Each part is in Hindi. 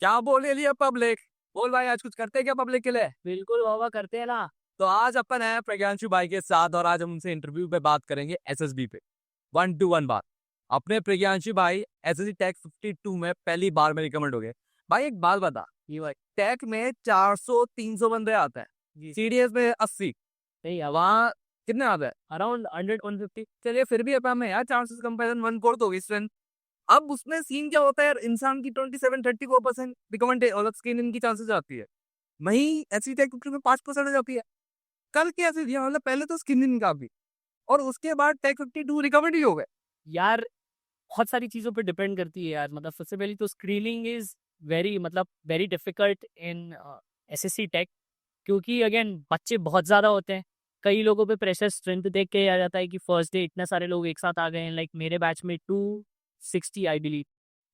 क्या बोले लिए पब्लिक। बोल भाई, आज कुछ करते हैं क्या पब्लिक के लिए? बिल्कुल बाबा, करते हैं ना। तो आज अपन है प्रज्ञांशु भाई के साथ और आज हम उनसे इंटरव्यू पे बात करेंगे एसएसबी पे। 1 to 1 बात। अपने प्रज्ञांशु भाई एसएससी टैक 52 में पहली बार में रिकमेंड हो गए। भाई एक बात बता, ये भाई। टैक में 400-300 बंदे आते हैं, जी। सीडीएस में 80। नहीं, वहाँ कितने आते हैं? अराउंड 100-150। चलिए फिर भी अपन में यार चांसेस कंपेरिजन 1/4 होगी स्ट्रेंथ। अब उसमें सीन क्या होता है यार, इंसान की 27-34% रिकमेंड अलग स्क्रीन इनकी चांसेस आती है, वहीं एससी टेक में 5% हो जाती है। कल क्या ऐसे दिया, मतलब पहले तो स्किन इन काफी और उसके बाद टेक 52 रिकमेंड ही हो गए। यार, बहुत सारी चीज़ों पे डिपेंड करती है यार। मतलब सबसे पहले तो screening is very difficult in SSC tech, क्योंकि अगेन बच्चे बहुत ज़्यादा होते हैं। कई लोगों पे प्रेशर स्ट्रेंथ देख के आ जाता है कि फर्स्ट डे इतने सारे लोग एक साथ आ गए हैं। लाइक मेरे बैच में 260 आई बिलीव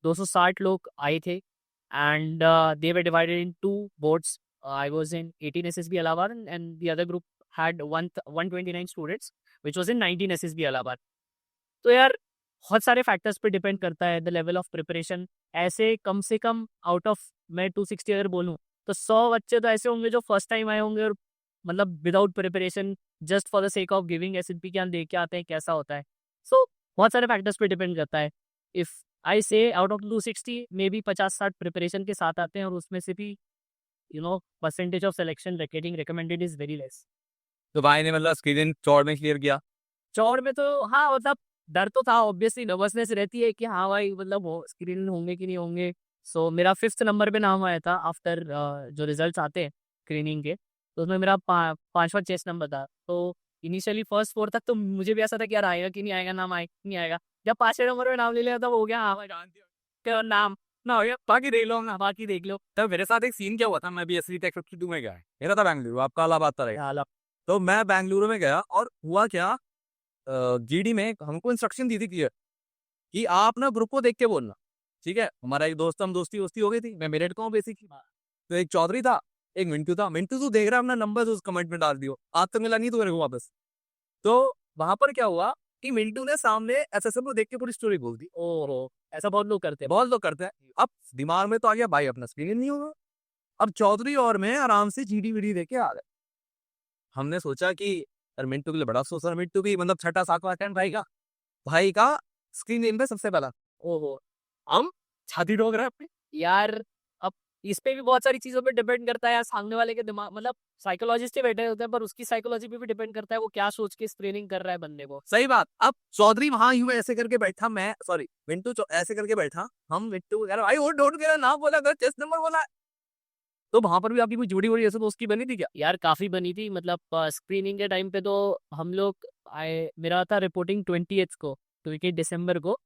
260 लोग आए थे, and they were divided in two boards. I was in 18 SSB Allahabad and the other group had 129 students which was in 19 SSB Allahabad. तो यार, बहुत सारे फैक्टर्स पे डिपेंड करता है द लेवल ऑफ प्रिपरेशन। ऐसे कम से कम आउट ऑफ, मैं 260 अगर बोलूँ, तो 100 बच्चे तो ऐसे होंगे जो फर्स्ट टाइम आए होंगे और मतलब without preparation, just for the sake of giving SSB ज्ञान दे के आते हैं, कैसा होता है। सो बहुत सारे फैक्टर्स पे डिपेंड करता है। इफ आई से out of 260 may be 50-60 preparation के साथ आते हैं, और उसमें से भी percentage of selection getting recommended is very less. तो भाई ने मतलब स्क्रीन चौड़ में क्लियर किया। चौड़ में तो हाँ, मतलब डर तो था, ऑब्वियसली नर्वसनेस रहती है कि हाँ भाई, मतलब वो स्क्रीन होंगे कि नहीं होंगे। सो मेरा 5th नंबर पे नाम आया था आफ्टर जो रिजल्ट्स आते हैं स्क्रीनिंग के, तो उसमें मेरा 5वां चेस्ट नंबर था। तो इनिशियली फर्स्ट 4 तक तो मुझे भी ऐसा था कि यार आएगा कि नहीं आएगा, नाम आएगा कि नहीं आएगा। जब 5वें नंबर पे नाम ले लिया तब हो गया, हाँ भाई जानती हो क्या नाम ना हो गया, बाकी देख लो ना, बाकी देख लो। तब मेरे साथ एक सीन क्या हुआ था, मैं भी एसएससी टेक 52 में गया, मेरा था बेंगलुरु, आपका इलाहाबाद था रहेगा। हाल तो मैं बेंगलुरु में गया और हुआ क्या, जीडी में हमको इंस्ट्रक्शन दी थी क्लियर कि आप ना ग्रुप को देख के बोलना। ठीक है, हमारा एक दोस्त, हम दोस्ती वोस्ती हो गई थी, मैं मेरिट का हूँ बेसिकली। तो एक चौधरी था, एक मिंटू था। मिंटू तू देख रहा है अपना नंबर उस कमेंट में डाल दियो, आज तक मिला नहीं तो मेरे को वापस। तो वहां पर क्या हुआ कि मिंटू ने सामने एसएसएम को देख के पूरी स्टोरी बोल दी। ओहो, ऐसा बहुत लोग करते हैं। बहुत लोग करते हैं। अब दिमाग में तो आ गया भाई अपना स्क्रीन नहीं होगा। अब चौधरी और मैं आराम से जीडी वीडी देके आ गए। हमने सोचा कि यार मिंटू के लिए बड़ा अफसोस है, मिंटू भी मतलब छठा सातवां अटेम्प्ट भाई का स्क्रीन नेम पे सबसे पहला। ओहो। हम छाती ठोक रहे हैं अपनी। यार, अब इस पे भी बहुत सारी चीजों पे डिपेंड करता है यार, सामने वाले के दिमाग, मतलब साइकोलॉजिस्ट ही बैठे होते हैं, पर उसकी साइकोलॉजी पे भी डिपेंड करता है वो क्या सोच के स्क्रीनिंग कर रहा है बंदे को। सही बात। अब चौधरी वहां यूं ऐसे करके बैठा, मैं सॉरी मिंटू ऐसे करके बैठा, हम मिंटू को कह रहे भाई वो डोंट मेरा नाम बोला कर, चेस्ट नंबर बोला है। तो वहां पर भी आपकी कोई जोड़ी वोड़ी ऐसे दोस्त की बनी थी क्या? यार काफी बनी थी, मतलब स्क्रीनिंग के टाइम पे तो हम लोग आए, मेरा था रिपोर्टिंग 28 को, 28 दिसंबर को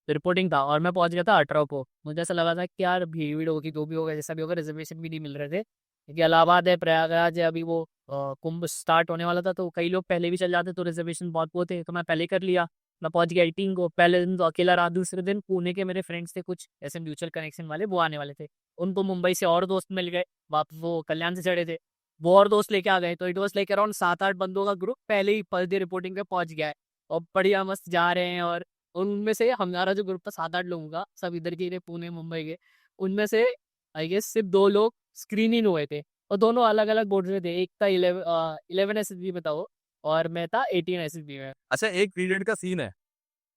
रिपोर्टिंग था, और मैं पहुंच गया था 18 को। मुझे ऐसा लगा था कि यार भीड़ होगी, जो भी होगा, जैसा भी होगा, रिजर्वेशन भी नहीं मिल रहे थे क्योंकि इलाहाबाद है, प्रयागराज है, अभी वो कुंभ स्टार्ट होने वाला था, तो कई लोग पहले भी चल जाते, तो रिजर्वेशन बहुत वो थे, तो मैं पहले कर लिया। मैं पहुंच गया 18 को। पहले दिन तो अकेला रहा, दूसरे दिन पुणे के मेरे फ्रेंड्स थे कुछ ऐसे म्यूचुअल कनेक्शन वाले, वो आने वाले थे। उनको मुंबई से और दोस्त मिल गए, वापस वो कल्याण से चढ़े थे, वो और दोस्त लेके आ गए। तो इट वॉज लाइक अराउंड 7-8 बंदों का ग्रुप पहले ही फर्स्ट डे रिपोर्टिंग पे पहुंच गया है, और बढ़िया मस्त जा रहे हैं। और उनमें से हमारा जो ग्रुप था 7-8 लोगों का, सब इधर के थे, पुणे मुंबई के। उनमें से आई गेस सिर्फ 2 लोग स्क्रीन इन हुए थे, और दोनों अलग अलग बोर्ड में थे। एक था 11 एसएसबी में था वो, और मैं था 18 एसएसबी में। अच्छा, एक पीरियड का सीन है,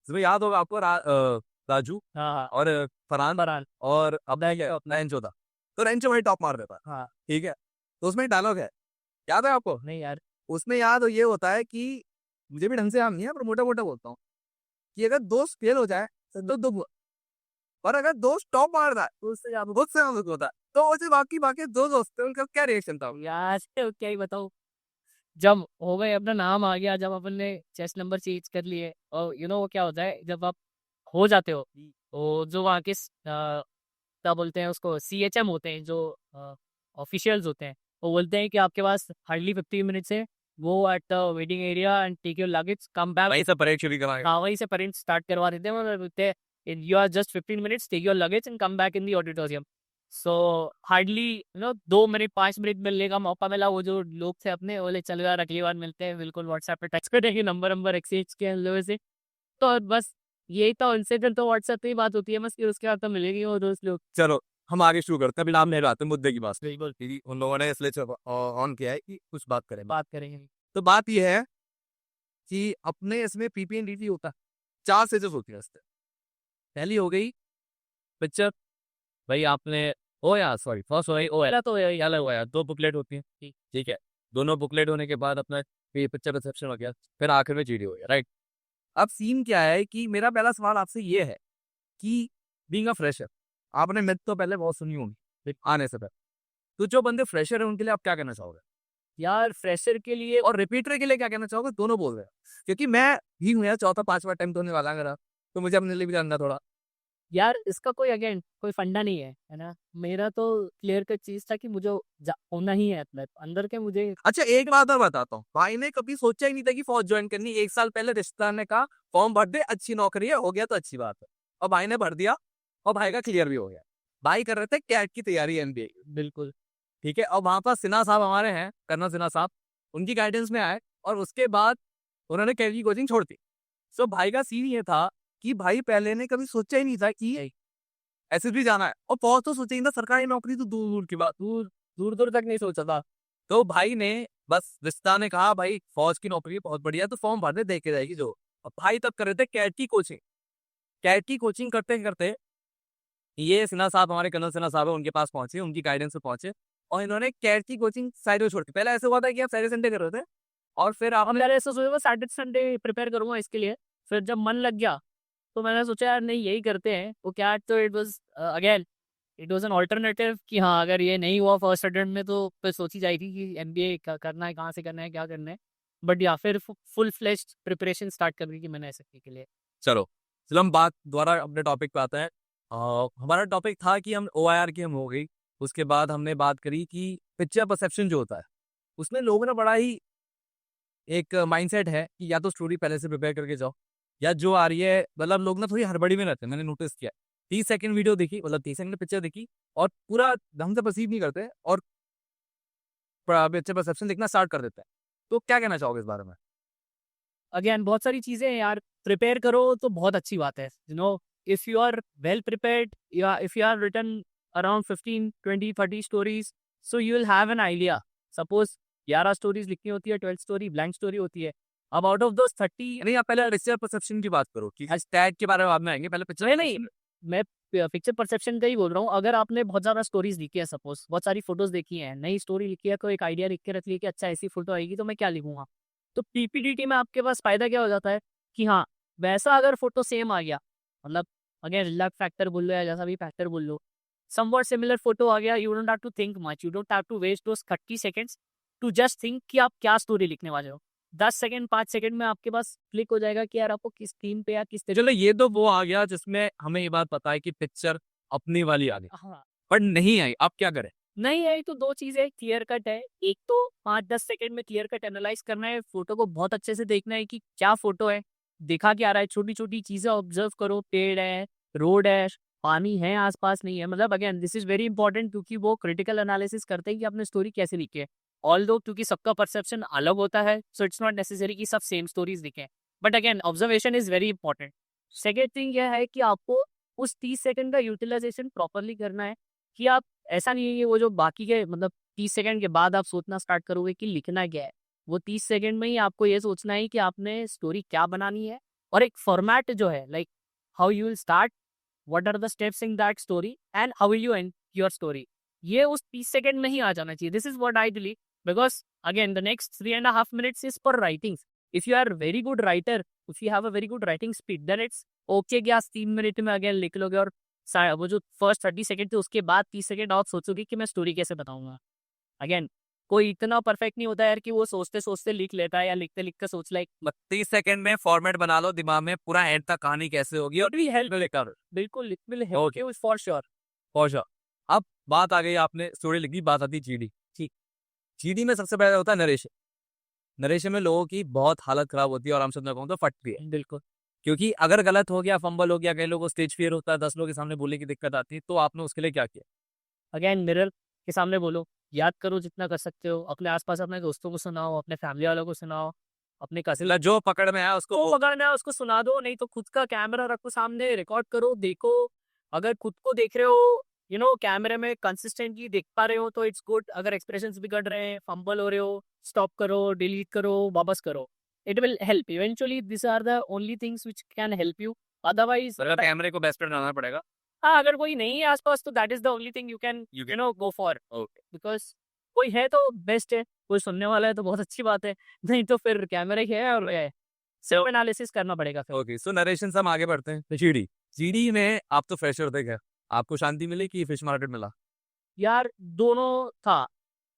तुम्हें याद होगा आपको, राजू हाँ हाँ। और फरहान फरहान। और अपना क्या अपना रेंचो था। तो रेंचो भाई टॉप मार देता है। हाँ। ठीक है, तो उसमें डायलॉग है, याद है आपको? नहीं यार। उसमें याद ये होता है कि मुझे भी ढंग से याद नहीं है पर मोटा मोटा बोलता हूँ कि अगर दोस्त फेल हो जाए तो दुख, और अगर दोस्त टॉप मार रहा है तो उससे ज्यादा बहुत से दुख होता है। तो वैसे बाकी बाकी दो दोस्त थे, उनका क्या रिएक्शन था? यार क्या ही बताऊँ, जब हो गए, अपना नाम आ गया, जब अपन ने चेस्ट नंबर चेंज कर लिए, और वो क्या होता है जब आप हो जाते हो, तो जो वहाँ के क्या बोलते हैं उसको, सीएचएम होते हैं, जो ऑफिशियल्स होते हैं, वो बोलते हैं कि आपके पास हार्डली 15 मिनट्स है, go at the waiting area and take your luggage, come back. वहीं से परेड शुरू कराएगा। हाँ, वहीं से परेड स्टार्ट करवा देते हैं, मतलब बोलते हैं you are just 15 minutes, take your luggage and come back in the auditorium. So hardly 2 minute 5 minute मिलने का मौका मिला। वो जो लोग थे अपने, बोले चलो यार अगली बार मिलते हैं, बिल्कुल व्हाट्सएप पे टेक्स्ट करेंगे, नंबर एक्सचेंज किया इन लोगों से। तो बस यही तो इंसिडेंट, तो व्हाट्सएप पे ही बात होती है बस, फिर उसके बाद तो मिलेगी वो दोस्त लोग। चलो, हम आगे शुरू करते हैं, अभी नाम नहीं लाते, मुद्दे की बात। बिल्कुल क्योंकि उन लोगों ने इसलिए ऑन किया है कि कुछ बात करें। बात करेंगे। तो बात ये है कि अपने इसमें पीपीएनडीटी होता है, 4 स्टेजेस होती है इसमें। पहली हो गई पिक्चर, भाई आपने ओ यार सॉरी फर्स्ट हो गई ओ पहला तो यही अलग हुआ यार, 2 बुकलेट होती हैं, ठीक है। दोनों बुकलेट होने के बाद अपना पिक्चर रिसेप्शन हो गया, फिर आखिर में जीडी हो गया, राइट। अब सीन क्या है कि मेरा पहला सवाल आपसे ये है कि बीइंग अ फ्रेशर, आपने मिथ तो पहले बहुत सुनी होंगी आने से पहले, तो जो बंदे फ्रेशर है उनके लिए आप क्या कहना चाहोगे? यार फ्रेशर के लिए और रिपीटर के लिए क्या कहना चाहोगे? दोनों बोल रहे हैं, क्योंकि मैं भी हूँ यार, चौथा पांचवा टाइम तो होने वाला है मेरा, तो मुझे अपने लिए भी जानना थोड़ा। यार इसका कोई अगेन कोई फंडा नहीं है ना। मेरा तो क्लियर कट चीज था कि मुझे होना ही है एथलेट अंदर के मुझे। अच्छा एक बात और बताता हूँ, भाई ने कभी सोचा ही नहीं था कि फौज ज्वाइन करनी, 1 साल पहले रिश्तेदार ने कहा फॉर्म भर दे, अच्छी नौकरी है, हो गया तो अच्छी बात है, और भाई ने भर दिया और भाई का क्लियर भी हो गया। भाई कर रहे थे कैट की तैयारी एनबीए की, बिल्कुल ठीक है। और वहां पर सिन्हा साहब हमारे हैं, कर्नल सिन्हा साहब, उनकी गाइडेंस में आए और उसके बाद उन्होंने कैट की कोचिंग छोड़ दी। सो भाई का सीन ये था कि भाई पहले ने कभी सोचा ही नहीं था कि एसएसबी जाना है, और फौज तो सोचा ही नहीं था, सरकारी नौकरी तो दूर दूर की बात, दूर दूर दूर तक नहीं सोचा था। तो भाई ने बस रिश्तेदार ने कहा भाई फौज की नौकरी बहुत बढ़िया है, तो फॉर्म भर दे, देके जाएगी जो। अब भाई तब कर रहे थे कैट की कोचिंग, कैट की कोचिंग करते करते ये सिन्हा साहब हमारे कर्नल सिन्हा साहब है, उनके पास पहुंचे, उनकी गाइडेंस से पहुंचे, और इन्होंने कैट की कोचिंग साइड में छोड़ दी। पहले ऐसे हुआ था कि आप सैटरडे संडे कर रहे थे, और फिर अब आपने मैंने ऐसा सोचा था सैटरडे संडे प्रिपेयर करूंगा इसके लिए। फिर जब मन लग गया तो मैंने सोचा यार नहीं यही करते हैं। वो क्या तो it was again it was an alternative कि हाँ अगर ये नहीं हुआ फर्स्ट अटेम्प्ट में तो फिर सोची जाएगी कि एमबीए करना है, कहाँ से करना है, क्या करना है। बट या फिर फुल फ्लेश्ड प्रिपरेशन स्टार्ट कर दी कि मैंने ऐसे के लिए। चलो चलो हम बात दोबारा अपने टॉपिक पे आते हैं। हमारा टॉपिक था कि हम ओआईआर की हम हो गई, उसके बाद हमने बात करी कि पिक्चर परसेप्शन जो होता है, उसमें लोगों ने बड़ा ही एक माइंडसेट है कि या तो स्टोरी पहले से प्रिपेयर करके जाओ, या जो आ रही है, मतलब लोग ना थोड़ी हड़बड़ी में रहते हैं, मैंने नोटिस किया। 30 सेकंड वीडियो देखी, मतलब 30 सेकंड पिक्चर देखी, और पूरा ढंग से परसीव नहीं करते, और पिक्चर परसेप्शन देखना स्टार्ट कर देते हैं। तो क्या कहना चाहोगे इस बारे में? अगेन बहुत सारी चीजें हैं यार। प्रिपेयर करो तो बहुत अच्छी बात है। If you are well prepared या if you are written around 15 20 30 stories, so you will have an idea. Suppose 11 stories लिखनी होती है, 12 स्टोरी ब्लैंक स्टोरी होती है। अब आउट ऑफ दोस 30 नहीं, आप पहले पिक्चर परसेप्शन की बात करो कि आज टैग के बारे में बाद में आएंगे, पहले पिक्चर। नहीं मैं पिक्चर परसेप्शन का ही बोल रहा हूँ। अगर आपने बहुत ज्यादा स्टोरीज लिखी है, सपोज बहुत सारी फोटोज देखी है, नई स्टोरी लिखी है, तो एक आइडिया लिख के रख लिया कि अच्छा ऐसी फोटो आएगी तो मैं क्या लिखूंगा। तो पीपीडीटी में आपके पास फायदा क्या हो जाता है कि हाँ वैसा अगर फोटो सेम आ गया, मतलब अगेन लक फैक्टर बोल लो या जैसा भी फैक्टर बोल लो, समवॉट सिमिलर फोटो आ गया, you don't have to think much, you don't have to waste those 30 seconds to just think कि आप क्या स्टोरी लिखने वाले हो। 10 सेकंड 5 सेकंड में आपके पास क्लिक हो जाएगा कि यार आपको किस थीम पे या किस चलो ये तो वो आ गया जिसमें हमें ये बात पता है कि पिक्चर अपनी वाली आ गई, हाँ पर नहीं आई, आप क्या करें? नहीं है तो दो चीजें क्लियर कट है। एक तो 5-10 सेकंड में क्लियर कट एनालाइज करना है, फोटो को बहुत अच्छे से देखना है कि क्या फोटो है, देखा क्या रहा है, छोटी छोटी चीजें ऑब्जर्व करो, पेड़ है, रोड है, पानी है आसपास नहीं है। मतलब again this is very important क्योंकि वो क्रिटिकल एनालिसिस करते हैं कि आपने स्टोरी कैसे लिखी है। ऑल दो क्योंकि सबका परसेप्शन अलग होता है, सो इट्स नॉट नेसेसरी कि सब सेम स्टोरीज लिखें, but again observation is very important. Second thing यह है कि आपको उस 30 सेकंड का यूटिलाइजेशन प्रॉपरली करना है कि आप ऐसा नहीं है कि वो जो बाकी के मतलब 30 सेकंड के बाद आप सोचना स्टार्ट करोगे कि लिखना क्या है। वो 30 सेकंड में ही आपको ये सोचना है कि आपने स्टोरी क्या बनानी है, और एक फॉर्मेट जो है like how you will start, what are the steps in that story and how will you end your story. ये उस 30 सेकंड में ही आ जाना चाहिए। This is what I believe, because again the next 3.5 minutes is for writing. If you are very good writer, if you have a very good writing speed, then it's okay कि आप 3 मिनट में अगेन लिख लोगे, और वो जो फर्स्ट 30 सेकंड थे उसके बाद 30 सेकंड आप सोचोगे कि मैं स्टोरी कैसे बताऊंगा। अगेन कोई इतना परफेक्ट नहीं होता यार कि वो सोचते सोचते लिख लेता है या लिखते लिखते सोच लाइक 30 सेकंड में फॉर्मेट बना लो दिमाग में, पूरा एंड तक कहानी कैसे होगी, और इट विल हेल्प। लेकर बिल्कुल it will help you for sure. पहुंचा। अब बात आ गई, आपने स्टोरी लिखी, बात आती जीडी। ठीक, जीडी में सबसे पहले होता है नरेशन। नरेशन में लोगों की बहुत हालत खराब होती है, और आराम से मैं कहूँ तो फटती है, बिल्कुल क्योंकि अगर गलत हो गया, फंबल हो गया, कई लोगों को स्टेज फियर होता है, 10 लोगों के सामने बोलने की दिक्कत आती है, तो आपने उसके लिए क्या किया? अगेन मिरर के सामने बोलो, याद करो जितना कर सकते हो, अपने आसपास अपने दोस्तों को सुनाओ, अपने फैमिली वालों को सुनाओ, अपने कजिन मतलब जो पकड़ में आया उसको को अगर है उसको सुना दो, नहीं तो खुद का कैमरा रखो सामने, रिकॉर्ड करो, देखो। अगर खुद को देख रहे हो यू नो कैमरे में कंसिस्टेंटली देख पा रहे हो तो इट्स गुड. अगर एक्सप्रेशंस बिगड़ रहे हैं, फंबल हो रहे हो, स्टॉप करो, डिलीट करो, वापस करो. It will help eventually. This are the only things which can help you. Otherwise अगर कैमरे को बेस्ट पे डालना पड़ेगा. हाँ, अगर कोई नहीं है आसपास तो that is the only thing you can you know go for. Okay. Because कोई है तो बेस्ट है, कोई सुनने वाला है तो बहुत अच्छी बात है. नहीं तो फिर कैमरा ही है और सेल्फ एनालिसिस करना पड़ेगा फिर. ओके, सो नरेशन से हम आगे बढ़ते हैं. जीडी जीडी में आप तो फ्रेशर थे, क्या आपको शांति मिली कि फिश मार्केट मिला? यार दोनों था.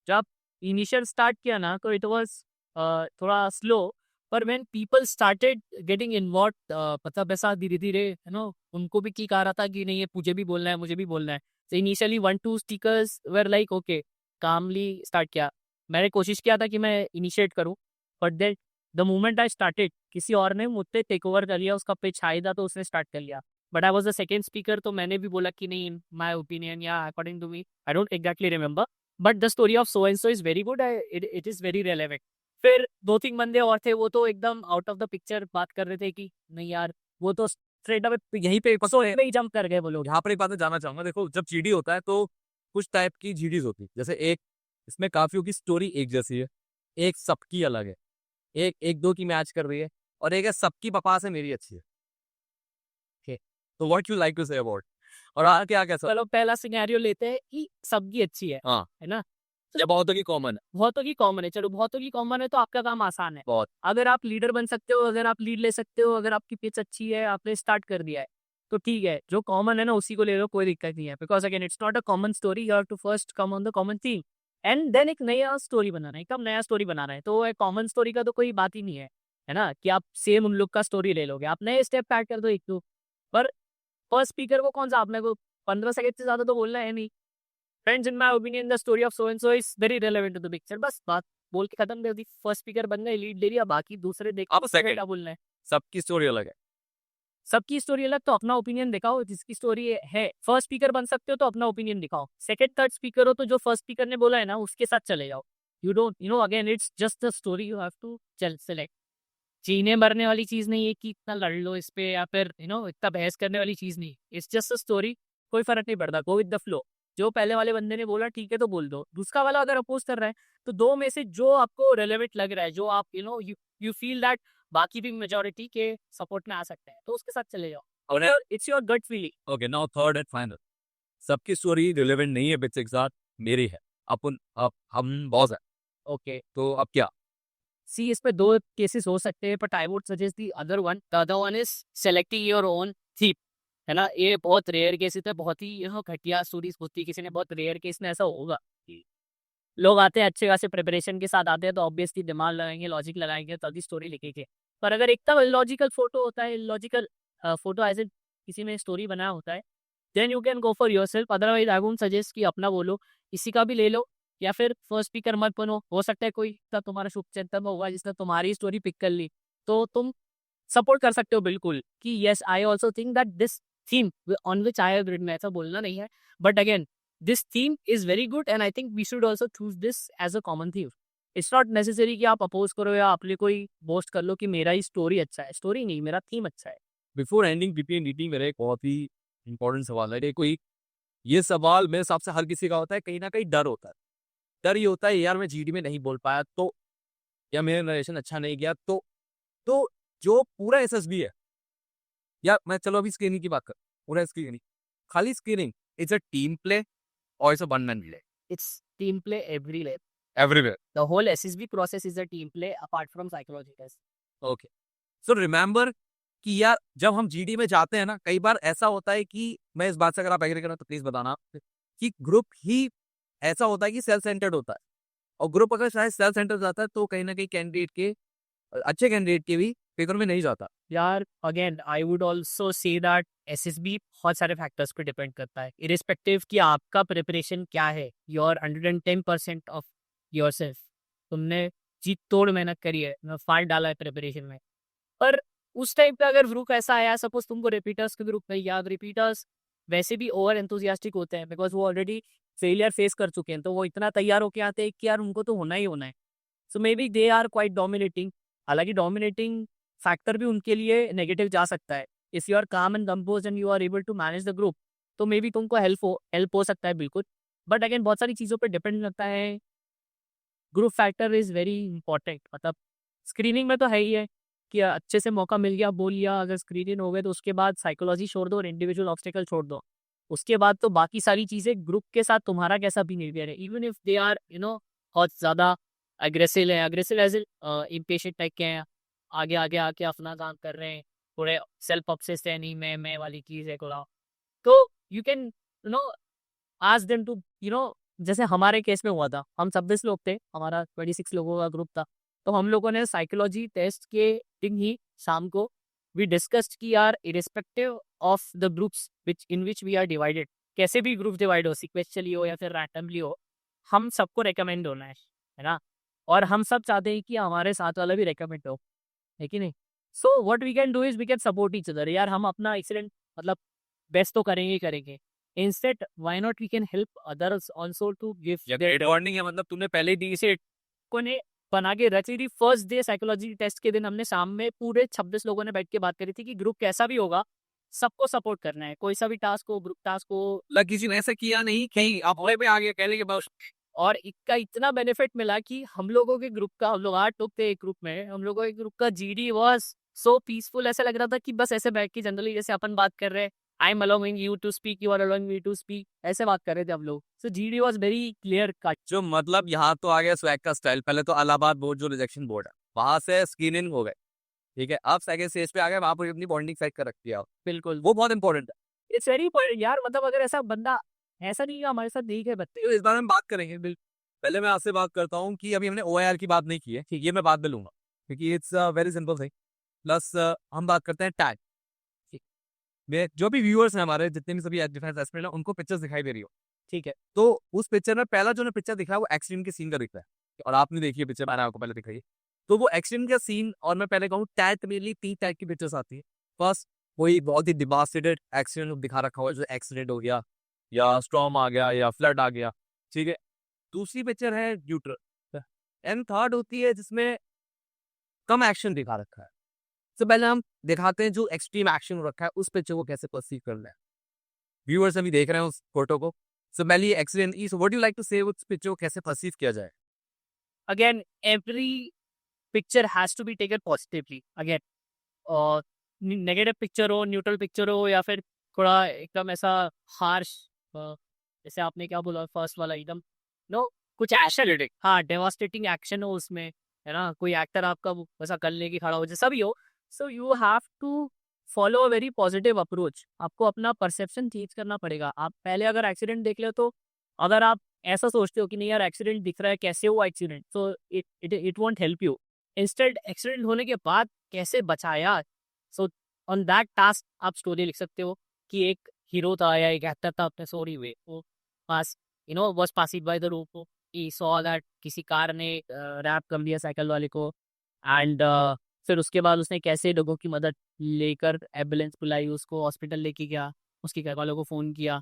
जब इनिशियल स्टार्ट किया ना तो इट वाज थोड़ा स्लो. पर when people started getting involve, मतलब ऐसा धीरे धीरे यू नो उनको भी की आ रहा था कि नहीं ये मुझे भी बोलना है, मुझे भी बोलना है. तो initially 1-2 stickers where like okay, calmly start किया. मैंने कोशिश किया था कि मैं इनिशिएट करूं, but then the moment I started किसी और ने मुझसे टेक ओवर कर लिया. उसका पेज हाई था तो उसने स्टार्ट कर लिया. But I was the second speaker, तो मैंने भी बोला कि नहीं, माय ओपिनियन या according to me, I don't exactly remember, but the story of so and so is very good. It is very relevant. फिर 2-3 बंदे और थे, वो तो एकदम आउट ऑफ द पिक्चर बात कर रहे थे कि नहीं यार वो तो स्ट्रेट अवे यहीं पे पे ही जंप कर गए वो लोग. यहाँ पर एक बात मैं जानना चाहूंगा. देखो, जब जीडी होता है तो कुछ टाइप की जीडीज होती है. जैसे एक इसमें काफियों की स्टोरी एक जैसी है, एक सबकी अलग है, एक एक दो की मैच कर रही है, और एक है सबकी बकवास है मेरी अच्छी है. Okay. तो what you like to say about, और आगे क्या कैसा? चलो पहला सिनेरियो लेते हैं कि सबकी अच्छी हाँ, है ना. ये बहुतों की कॉमन है. बहुतों की कॉमन है, चलो बहुतों की कॉमन है तो आपका काम आसान है. बहुत. अगर आप लीडर बन सकते हो, अगर आप लीड ले सकते हो, अगर आपकी पिच अच्छी है, आपने स्टार्ट कर दिया है, तो ठीक है. जो कॉमन है ना उसी को ले लो, कोई दिक्कत नहीं है. Because again it's not a common story, you have to first come on the common theme and then एक नया स्टोरी बनाना है. कब नया स्टोरी बनाना है तो एक कॉमन स्टोरी का तो कोई बात ही नहीं है ना, कि आप सेम उन लोग का स्टोरी ले लोगे. आप नए स्टेप ऐड कर दो एक दो. पर फर्स्ट स्पीकर को कौन सा आपने को 15 सेकंड से ज्यादा तो बोलना है नहीं. Friends, in my opinion the story of so and so is very relevant to the picture. बस बात बोल के खत्म कर दी. फर्स्ट स्पीकर बन गए, लीड ले लिया, बाकी दूसरे देखो अब second. क्या बोलना है. सबकी स्टोरी अलग है. सबकी स्टोरी अलग तो अपना ओपिनियन दिखाओ. जिसकी स्टोरी है, फर्स्ट स्पीकर बन सकते हो तो अपना ओपिनियन दिखाओ. सेकंड थर्ड स्पीकर हो तो जो फर्स्ट स्पीकर ने बोला है ना उसके साथ चले जाओ. You don't you know again it's just the story, you have to select. जीने मरने वाली चीज नहीं है कि इतना लड़ लो इस पे, या फिर इतना बहस करने वाली चीज नहीं. It's just a story. कोई फर्क नहीं पड़ता, गो विद द फ्लो. जो पहले वाले बंदे ने बोला ठीक है तो बोल दो. दूसरा वाला अगर अपोज कर रहा है तो दो में से जो आपको रेलेवेंट लग रहा है, जो आप यू फील दैट बाकी भी मेजोरिटी के सपोर्ट में आ सकते हैं, तो उसके साथ चले जाओ. और it's your gut feeling. Okay, now third and final. सबकी स्टोरी रिलेवेंट नहीं है पिच के साथ, मेरी है. अपन अब हम बॉस है, ओके, तो अब क्या? सी इस पे दो केसेस हो सकते हैं, but I would suggest the other one. The other one is selecting your own theme, है ना. ये बहुत रेयर केसेस है, बहुत ही घटिया स्टोरीज होती है. किसी ने बहुत रेयर केस में ऐसा होगा. लोग आते हैं अच्छे खासे प्रिपरेशन के साथ आते हैं, तो ऑब्वियसली दिमाग लगाएंगे, लॉजिक लगाएंगे, तभी स्टोरी लिखेंगे. पर अगर एकदम लॉजिकल फोटो होता है, लॉजिकल फोटो एज किसी ने स्टोरी बनाया होता है, then you can go for yourself. Otherwise I would suggest कि अपना बोलो, किसी का भी ले लो, या फिर फर्स्ट स्पीकर मत बनो. हो सकता है कोई इतना तुम्हारा शुभ चिंतन होगा जिसने तुम्हारी स्टोरी पिक कर ली, तो तुम सपोर्ट कर सकते हो बिल्कुल कि yes I also think that this theme on which I have written, ऐसा बोलना नहीं है. But again this theme is very good and I think we should also choose this as a common theme. It's not necessary कि आप अपोज करो या आपने कोई बोस्ट कर लो कि मेरा ही स्टोरी अच्छा है. स्टोरी नहीं, मेरा थीम अच्छा है. बिफोर एंडिंग पीपीएन मीटिंग मेरा एक बहुत ही इंपॉर्टेंट सवाल है. ये सवाल मेरे हिसाब से हर किसी का होता है. कहीं ना कहीं डर होता है. डर ये होता है यार मैं जीडी में नहीं बोल पाया तो, या मेरा नरेशन अच्छा नहीं गया तो जो पूरा एसएसबी है, या मैं चलो अभी स्क्रीनिंग की बात कर, पूरा स्क्रीनिंग, खाली screening, it's a team play और it's a one man play It's team play everywhere. Everywhere. The whole SSB process is a team play apart from psychology test. Okay, so remember कि यार जब हम जीडी में जाते हैं ना, कई बार ऐसा होता है कि मैं इस बात से अगर आप एग्री करें तो प्लीज बताना कि ग्रुप ही ऐसा होता है कि सेल्फ सेंटर्ड होता है. और ग्रुप अगर शायद सेल्फ सेंटर्ड जाता है तो कहीं ना कहीं कैंडिडेट के, अच्छे कैंडिडेट के भी फेवर में नहीं जाता. यार again I would also say that SSB बहुत सारे फैक्टर्स पे डिपेंड करता है, इरिस्पेक्टिव कि आपका प्रिपरेशन क्या है. योर 110% ऑफ योर सेल्फ, तुमने जी तोड़ मेहनत करी है, फाड़ डाला है प्रिपरेशन में. पर उस टाइम पे अगर ग्रुप ऐसा आया, सपोज तुमको रिपीटर्स के ग्रुप में, याद रिपीटर्स वैसे भी ओवर एंथुजियास्टिक होते हैं बिकॉज वो ऑलरेडी फेलियर फेस कर चुके हैं, तो वो इतना तैयार होके आते हैं कि यार उनको तो होना ही होना है. So maybe they are quite dominating. हालांकि डोमिनेटिंग फैक्टर भी उनके लिए नेगेटिव जा सकता है. If you are calm and compose and you are able to manage the group, तो मे बी तुमको हेल्प हो सकता है बिल्कुल। बट अगेन बहुत सारी चीज़ों पे डिपेंड करता है। Group factor is very important. मतलब स्क्रीनिंग में तो है ही है कि अच्छे से मौका मिल गया, बोल लिया, अगर स्क्रीनिंग हो गए तो उसके बाद साइकोलॉजी छोड़ दो और इंडिविजुअल ऑब्स्टेकल छोड़ दो। उसके बाद तो बाकी सारी चीज़ें ग्रुप के साथ तुम्हारा कैसा बिहेवियर है, इवन इफ दे आर बहुत ज़्यादा अग्रेसिव एज इम्पेशेंट टाइप के हैं, आगे आगे आके अपना काम कर रहे हैं, थोड़े सेल्फ ऑब्सेस्ड है, नहीं मैं वाली चीज़ है थोड़ा, तो you can no ask them to जैसे हमारे केस में हुआ था, हम 26 लोग थे, हमारा 26 लोगों का ग्रुप था। तो हम लोगों ने साइकोलॉजी टेस्ट के दिन ही शाम को वी डिस्कस्ड कि यार irrespective of the groups in which we are divided, कैसे भी ग्रुप डिवाइड हो, सिक्वेंशियली हो या फिर रैंडमली हो, हम सबको रेकमेंड होना है ना? और हम सब चाहते हैं कि हमारे साथ वाला भी रेकमेंड हो, है कि नहीं? So what we can do is we can support each other. यार हम अपना एक्सीलेंट मतलब बेस्ट तो करेंगे ही करेंगे। Instead why not we can help others also to give या देयर ग्रेट वार्निंग है, मतलब तुमने पहले ही दी इसे को ने बना के रची थी। फर्स्ट डे साइकोलॉजी टेस्ट के दिन हमने शाम में पूरे 26 लोगों ने बैठ के बात करी थी कि ग्रुप कैसा भी होगा, सबको सपोर्ट करना है, कोई सा भी टास्क हो, ग्रुप टास्क हो। मतलब किसी ने ऐसा किया नहीं कि आप होए पे आ गए कहने के बस। और इसका इतना बेनिफिट मिला कि हम लोगों के ग्रुप का, हम लोग 8 लोग थे एक ग्रुप में, हम लोगों के ग्रुप का जीडी वाज सो पीसफुल। ऐसा लग रहा था कि बस ऐसे बैठ के जनरली जैसे अपन बात कर रहे हैं, I am allowing you to speak, you are allowing me to speak, ऐसे बात कर रहे थे हम लोग। So GD was very clear cut. जो मतलब यहाँ तो आ गया स्वैग का स्टाइल। पहले तो इलाहाबाद बोर्ड जो रिजेक्शन बोर्ड है, वहां से स्क्रीनिंग हो गए, ठीक है। अब सेकंड स्टेज पे आ गए, वहां पर अपनी बॉन्डिंग सेट कर रखी है आप। बिल्कुल, वो बहुत इंपॉर्टेंट है। इट्स वेरी यार, मतलब अगर ऐसा बंदा, ऐसा नहीं है हमारे साथ नहीं है बत्ती। तो इस बारे में बात करेंगे बिल्कुल। पहले मैं आपसे बात करता हूँ कि अभी हमने OIR की बात नहीं की है, ठीक, ये मैं बाद में लूंगा क्योंकि it's very simple thing. Plus हम बात करते हैं टैग। मैं जो भी व्यूअर्स हैं हमारे, जितने भी सभी डिफेंस एस्पिरेंट हैं, उनको पिक्चर्स दिखाई दे रही हो, ठीक है। तो उस पिक्चर में पहला जो पिक्चर दिख रहा है वो एक्सीडेंट के सीन का दिख रहा है, और आपने देखी है पिक्चर, मैंने आपको पहले दिखाई है। तो वो एक्सीडेंट का सीन, और मैं पहले कहूँ टैग, मेनली 3 टैग की पिक्चर्स आती है। फर्स्ट, कोई बहुत ही डिवास्टेटेड एक्सीडेंट दिखा रखा हो, जो एक्सीडेंट हो गया या स्टॉर्म आ गया या फ्लड आ गया, ठीक है। दूसरी पिक्चर है न्यूट्रल, एंड थर्ड होती है जिसमें कम एक्शन दिखा रखा है। तो पहले हम दिखाते हैं जो एक्सट्रीम एक्शन हो रखा है, उस पिक्चर को कैसे परसीव करना है। व्यूअर्स अभी देख रहे हैं उस फोटो को। सो पहले एक्सीडेंट ई, so what you like to say उस पिक्चर को कैसे परसीव किया जाए? Again every picture has to be taken positively. Again और नेगेटिव पिक्चर हो, न्यूट्रल पिक्चर हो, या फिर थोड़ा एकदम ऐसा हार्श, जैसे आपने क्या बोला फर्स्ट वाला एकदम नो कुछ एक्शन, हाँ डेवास्टेटिंग एक्शन हो उसमें, है ना, कोई एक्टर आपका वैसा करने की खड़ा हो, जैसा भी हो। So you have to follow a very positive approach. आपको अपना परसेप्शन चेंज करना पड़ेगा। आप पहले अगर एक्सीडेंट देख ले, तो अगर आप ऐसा सोचते हो कि नहीं यार एक्सीडेंट दिख रहा है, कैसे हुआ accident, so it won't help you. Instead accident होने के बाद कैसे बचाया, सो ऑन दैट टास्क आप स्टोरी लिख सकते हो कि एक हीरो था या एक एक्टर था अपने सॉरी वे, वो पास was passing by the road, he saw that किसी कार ने रैप कर लिया साइकिल वाले को, एंड फिर उसके बाद उसने कैसे लोगों की मदद लेकर एम्बुलेंस बुलाई, उसको हॉस्पिटल लेके गया, उसके घर वालों को फोन किया।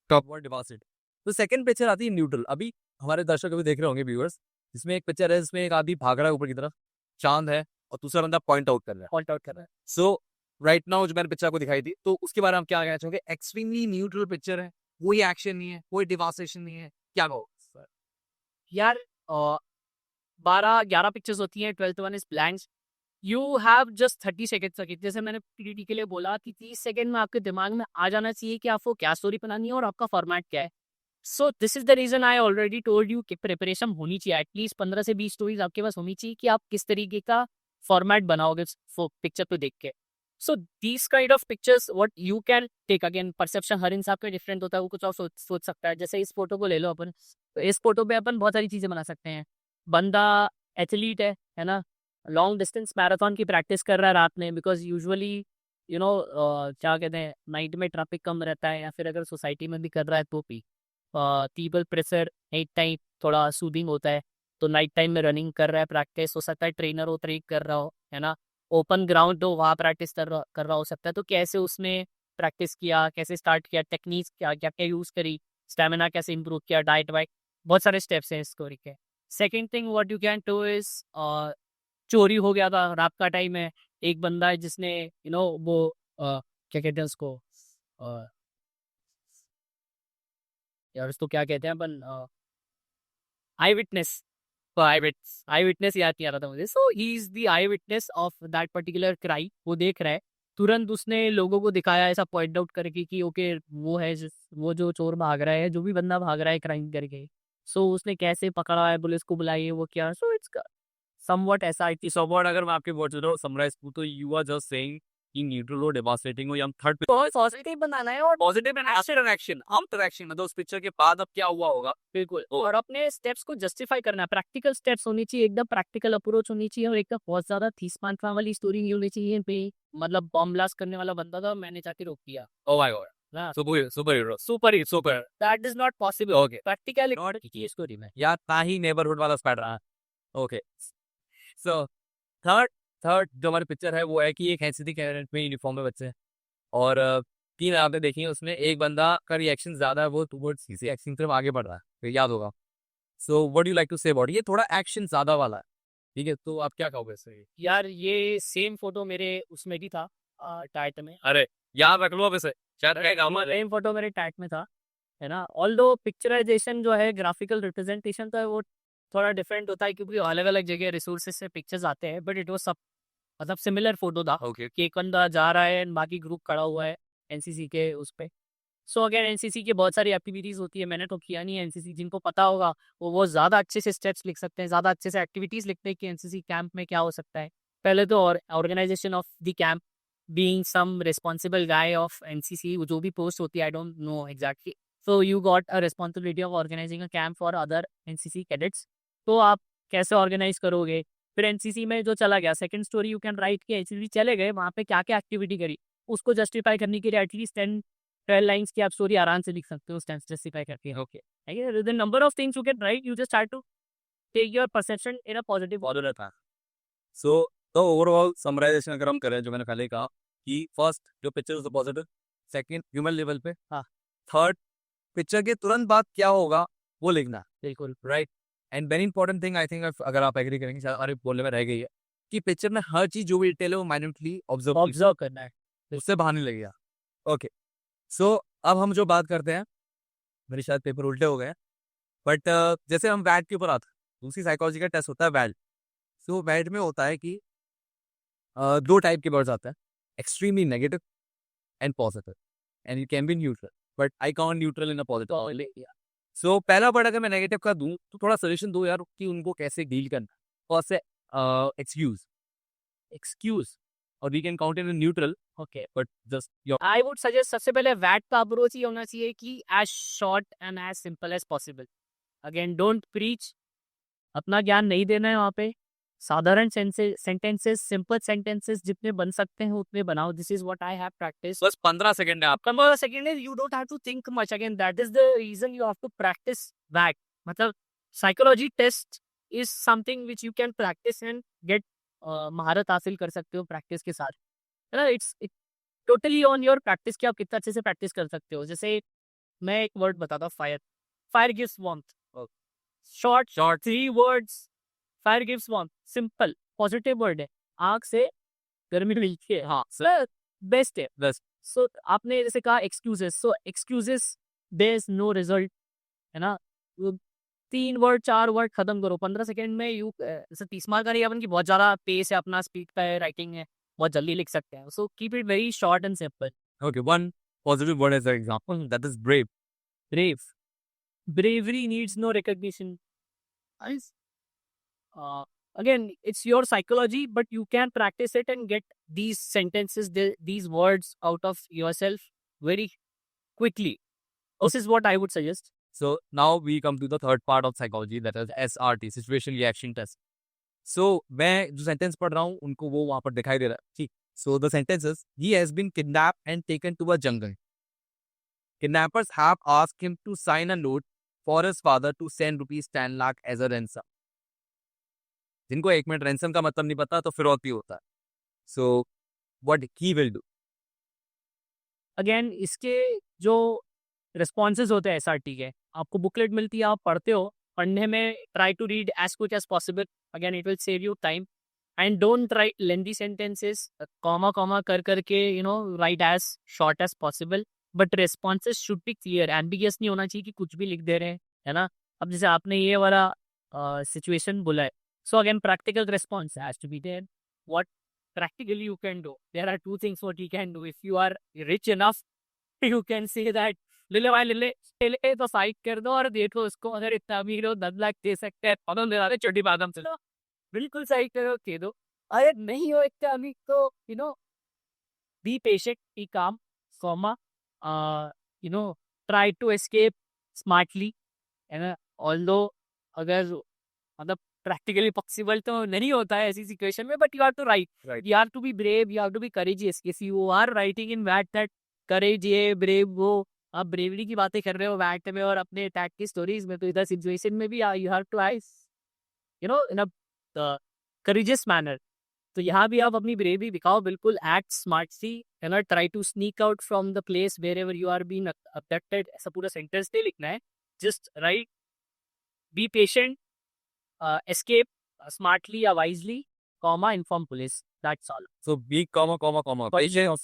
Top word deposit. तो सेकंड पिक्चर आती है न्यूट्रल। अभी हमारे दर्शक अभी देख रहे होंगे व्यूअर्स, जिसमें एक पिक्चर है जिसमें एक आदमी भाग रहा है ऊपर की तरफ, चांद है, और दूसरा बंदा पॉइंट आउट कर रहा है। पॉइंट आउट कर रहा है। सो राइट नाउ जो मैंने पिक्चर को दिखाई थी, तो उसके बारे में हम क्या कहना चाहोगे? एक्सट्रीमली न्यूट्रल पिक्चर है, कोई एक्शन नहीं है, कोई डिवास्टेशन नहीं है, क्या कहो? यार 12-11 पिक्चर्स होती हैं, 12th one is blanks. You have just 30 second. जैसे मैंने पीडीटी के लिए बोला कि 30 सेकेंड में आपके दिमाग में आ जाना चाहिए कि आपको क्या स्टोरी बनानी है और आपका फॉर्मेट क्या है। So this is the reason I already told you कि प्रिपरेशन होनी चाहिए, एटलीस्ट 15 से 20 स्टोरीज आपके पास होनी चाहिए कि आप किस तरीके का फॉर्मेट बनाओगे पिक्चर को देख के। So these kind of pictures what you can take. Again perception हर इंसान का डिफरेंट होता है, वो कुछ और सोच सकता है। जैसे इस फोटो को ले लो अपन, तो इस फोटो पे अपन बहुत सारी चीजें बना सकते हैं। बंदा एथलीट है ना, लॉन्ग डिस्टेंस मैराथन की प्रैक्टिस कर रहा है रात में, बिकॉज यूजुअली क्या कहते हैं, नाइट में ट्रैफिक कम रहता है, या फिर अगर सोसाइटी में भी कर रहा है तो भी पीपल प्रेफर नाइट टाइम, थोड़ा सूदिंग होता है, तो नाइट टाइम में रनिंग कर रहा है, प्रैक्टिस हो सकता है, ट्रेनर हो ट्रेक कर रहा हो, है ना, ओपन ग्राउंड हो वहाँ प्रैक्टिस कर रहा हो सकता है। तो कैसे उसने प्रैक्टिस किया, कैसे स्टार्ट किया, टेक्निक्स क्या क्या क्या यूज़ करी, स्टेमिना कैसे इंप्रूव किया, डाइट वाइट, बहुत सारे स्टेप्स हैं इस स्टोरी के। Second thing what you can do is, चोरी हो गया था, रात का टाइम है, एक बंदा है जिसने वो क्या कहते हैं उसको, यार उसको क्या कहते हैं अपन, आई विटनेस, आई विटनेस याद नहीं आ रहा था मुझे। So he is the eye witness of that particular crime. वो देख रहा है, तुरंत उसने लोगों को दिखाया ऐसा पॉइंट आउट करके कि ओके वो है वो जो चोर भाग रहा है, जो भी बंदा भाग रहा है क्राइम करके, सो उसने कैसे पकड़ा है, पुलिस को बुलाई है, वो क्या, सो इट्स समवट ऐसा आई थी। So what अगर मैं आपके वर्ड्स को समराइज करूं तो you are just saying कि न्यूट्रल हो, डेवास्टेटिंग हो, या हम थर्ड बहुत पॉजिटिव बनाना है और positive and action action after action, मतलब उस पिक्चर के बाद अब क्या हुआ होगा। बिल्कुल, और अपने स्टेप्स को जस्टिफाई करना है, प्रैक्टिकल स्टेप्स होनी चाहिए, एकदम प्रैक्टिकल अप्रोच होनी चाहिए, और एकदम बहुत ज्यादा थीस-मान-खा वाली स्टोरी नहीं होनी चाहिए पे, मतलब बॉम्ब ब्लास्ट करने वाला बंदा था, मैंने जाके रोक दिया। Oh my god, ना super hero. Super that is not possible. Okay practical की स्टोरी में यार ना ही नेबरहुड वाला स्पाइडर। हाँ ओके। सो थर्ड थर्ड जो हमारी पिक्चर है वो है कि एक हैंसी कैरेट में यूनिफॉर्म में बच्चे हैं, और तीन आपने देखी है, उसमें एक बंदा का रिएक्शन ज्यादा है, वो टुवर्ड्स किसी एक्शन की तरफ आगे बढ़ रहा है, तो याद होगा। So what do you like to say about, ये थोड़ा एक्शन ज्यादा वाला है, ठीक है, तो आप क्या कहोगे इससे? यार ये सेम फोटो मेरे उसमें भी था, टाइट में। अरे याद रख लो अब इसे, शायद रहेगा हमारे। सेम फोटो मेरे टाइट में था, है ना। ऑल्दो पिक्चराइजेशन जो है, ग्राफिकल रिप्रेजेंटेशन तो है, वो थोड़ा डिफरेंट होता है क्योंकि अलग अलग जगह रिसोर्सेज से पिक्चर्स आते हैं, बट इट वाज सब मतलब सिमिलर फोटो था ओके कि एक बंदा जा रहा है, बाकी ग्रुप खड़ा हुआ है एनसीसी के उस पे। सो अगेन एनसीसी की बहुत सारी एक्टिविटीज होती है, मैंने तो किया नहीं है एनसीसी, जिनको पता होगा वो ज़्यादा अच्छे से स्टेप्स लिख सकते हैं, ज़्यादा अच्छे से एक्टिविटीज लिखते हैं कि एनसीसी कैंप में क्या हो सकता है। पहले तो और organisation of the camp, being some responsible guy of NCC, जो भी पोस्ट होती है I don't know exactly. So you got a responsibility of organising a camp for other NCC cadets. तो आप कैसे ऑर्गेनाइज करोगे, फिर एनसीसी में जो चला गया, second story you can right कि एनसीसी चले गए वहाँ पे क्या क्या एक्टिविटी करी, उसको जस्टिफाई करने के लिए एटलीस्ट 10-12 लाइन्स की आप स्टोरी आराम से लिख सकते हो जस्टिफाई करके। Okay the number of things you can write, you just have to take your perception in a positive. Follow रहता है। सो तो ओवरऑल समराइजेशन अगर हम करें, जो मैंने पहले कहा कि फर्स्ट जो पिक्चर उस पॉजिटिव, सेकंड ह्यूमन लेवल पे, हाँ थर्ड पिक्चर के तुरंत बाद क्या होगा वो लिखना, बिल्कुल right. And very important thing I think, अगर आप एग्री करेंगे, शायद हमारे बोलने में रह गई है, कि पिक्चर में हर चीज जो भी डिटेल है वो माइन्यूटली ऑब्जर्व, ऑब्जर्व करना है। उससे बाहर नहीं लगेगा। ओके सो अब हम जो बात करते हैं, मेरे शायद पेपर उल्टे हो गए, बट जैसे हम वैट के ऊपर आते हैं, दूसरी साइकोलॉजी का टेस्ट होता है वैट। सो वैट में होता है कि दो टाइप के वर्ड्स आते हैं, extremely negative and positive, and you can be neutral, but I count neutral in a positive. So पहला वर्ड अगर मैं नेगेटिव का दूं तो थोड़ा सजेशन दो यार कि उनको कैसे डील करना। फर्स्ट है एक्सक्यूज, एक्सक्यूज, और we can count in neutral, okay, but just your. I would suggest सबसे पहले वैट का अप्रोच ही होना चाहिए कि as short and as simple as possible. Again don't preach, अपना ज्ञान नहीं देना है वहाँ पे। साधारण सेंटेंसेस, सिंपल सेंटेंसेस जितने बन सकते हैं उतने बनाओ। This is what I have practice. बस 15 सेकंड है आप। 15 second is you don't have to think much, again that is the reason you have to practice back. मतलब psychology test is something which you can practice and get, महारत हासिल कर सकते हो प्रैक्टिस के साथ, है ना। It's totally on your practice कि आप कितना अच्छे से प्रैक्टिस कर सकते हो। जैसे मैं एक वर्ड बताता हूँ, fire. Fire gives warmth, short short 3 words. Fire gives warmth, simple positive word है, आग से गर्मी मिलती है, हाँ सर बेस्ट है। बस सो आपने जैसे कहा एक्सक्यूजेस, सो एक्सक्यूजेस बेस नो रिजल्ट, है ना। वो 3 वर्ड 4 वर्ड खत्म करो 15 सेकंड में। यू जैसे 30 मार्क का नहीं, अपन की बहुत ज़्यादा पेस है, अपना स्पीड का है, राइटिंग है, बहुत जल्दी लिख सकते हैं। So keep it very short and simple. okay, one positive word as an example, that is brave. Brave, bravery needs no recognition. Guys, again, it's your psychology, but you can practice it and get these sentences, these words out of yourself very quickly. This is what I would suggest. So now we come to the third part of psychology, that is SRT, situation reaction test. So मैं जो सेंटेंस पढ़ रहा हूँ उनको वो वहां पर दिखाई दे रहा है, ठीक। So the sentence is, he has been kidnapped and taken to a jungle. Kidnappers have asked him to sign a note for his father to send rupees 10 lakh as a ransom. जिनको 1 मिनट ransom का मतलब नहीं पता तो फिरौती होता है। So what he will do? Again, इसके जो responses होते हैं एसआरटी के, आपको बुकलेट मिलती है, आप पढ़ते हो, पढ़ने में try to read as quick as possible. Again it will save you time and don't write lengthy sentences, comma कर करके, you know, write as short as possible, but responses should be clear, ambiguous नहीं होना चाहिए कि कुछ भी लिख दे रहे हैं, है ना? अब जैसे आपने ये वाला situation बोला है, so again practical response has to be there. What practically you can do? There are two things what you can do. If you are rich enough, you can say that ले ले भाई ले ले ले तो साइड कर दो और देखो उसको, अगर इतना अमीर हो 10 लाख दे सकते हैं, और ले रहे छोटी बादाम से, बिल्कुल सही करो, कह दो। अरे नहीं हो इतना अमीर तो you know be patient, be calm, comma, you know try to escape smartly, है ना? ऑल्दो अगर मतलब प्रैक्टिकली पॉसिबल तो नहीं होता है ऐसी सिचुएशन में, but you have to write, you have to be brave, you have to be courageous. If you are writing in that courage ये ब्रेव, वो आप ब्रेवरी की बातें कर रहे हो वैट में और अपने अटैक की स्टोरीज में, तो इधर सिचुएशन में भी you have to ice, you know, in a courageous manner. तो यहाँ भी आप अपनी ब्रेवरी दिखाओ, बिल्कुल एक्ट स्मार्टली, है ना? Try to sneak out from the place wherever you are being abducted. ऐसा पूरा सेंटेंस नहीं लिखना है, just write be patient, escape smartly or wisely, comma, inform police. That's all. So be comma. Patience.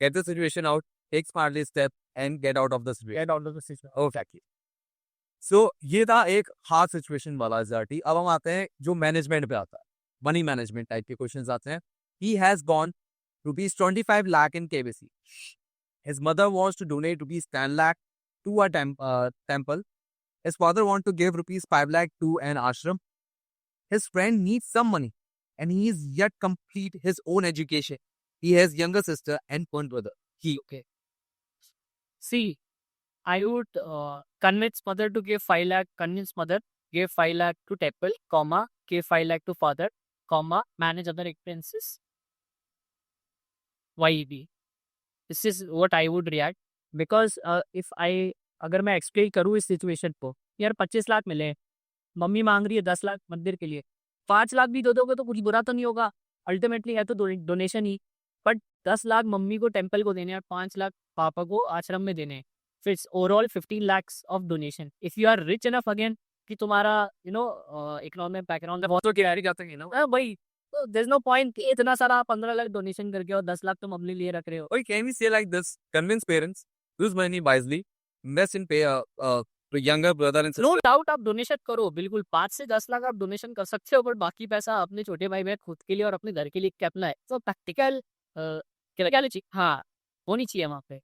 Get the situation out. Take smartly step and get out of the situation. Get out of the situation. Exactly. So ये था एक हार्ड सिचुएशन वाला एग्जैक्टली। अब हम आते हैं जो मैनेजमेंट पे आता है, मनी मैनेजमेंट टाइप के क्वेश्चंस आते हैं। He has gone ₹25 lakh in KBC. His mother wants to donate ₹10 lakh to a temple. His father wants to give ₹5 lakh to an ashram. His friend needs some money and he is yet complete his own education. He has younger sister and one brother. Okay. See, I would convince mother to give 5 lakh, convince mother, give 5 lakh to temple, comma, give 5 lakh to father, comma, manage other expenses. YEB. This is what I would react, because if I अगर मैं एक्सप्लेन करूँ इस सिचुएशन को, यार 25 लाख मिले, मम्मी मांग रही है 10 लाख मंदिर के लिए, 5 लाख भी दे दोगे तो कुछ बुरा तो नहीं होगा, अल्टीमेटली है तो donation he. But 10 lakh mummy को टेम्पल को देने और 5 लाख पापा को आश्रम में देने, फिर overall 15 lakhs of donation. If you are rich enough again कि तुम्हारा यू नो इकोनॉमिक बैकग्राउंड बहुत तो क्लियर जाते हैं ना भाई, तो देयर इज नो पॉइंट इतना सारा 15 लाख डोनेशन करके और 10 लाख तुम अपने लिए रख रहे हो। Or can we say like this? Convince parents, use money wisely, invest in pay to younger brother and sister. No doubt आप डोनेशन करो, बिल्कुल 5 से 10 लाख आप डोनेशन कर सकते हो, बट बाकी पैसा अपने छोटे भाई बहन खुद के लिए और अपने घर के लिए करना है। तो प्रैक्टिकल क्या चाहिए, हाँ होनी चाहिए वहाँ पे।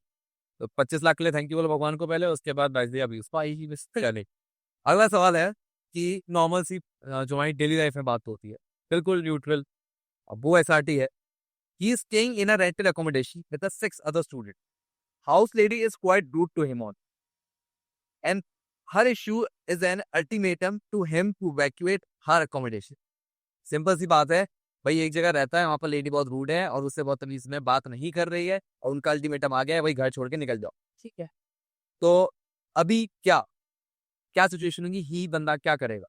तो 25 लाख के लिए थैंक यू बोलो भगवान को पहले, उसके बाद wisely अभी उसको आई ही चले। अगला सवाल है कि नॉर्मल सी जो हमारी डेली लाइफ में बात होती है, बिल्कुल न्यूट्रल। अब वो SRT है। He is staying in a rented accommodation with 6 other students. House lady is quite rude to him on, and her issue is an ultimatum to him to evacuate her accommodation. Simple सी बात है, भाई एक जगह रहता है, वहाँ पर लेडी बहुत रूड है और उससे बहुत तमीज में बात नहीं कर रही है और उनका अल्टीमेटम आ गया है, भाई घर छोड़ के निकल जाओ। ठीक है, तो अभी क्या सिचुएशन होगी, ही बंदा क्या करेगा?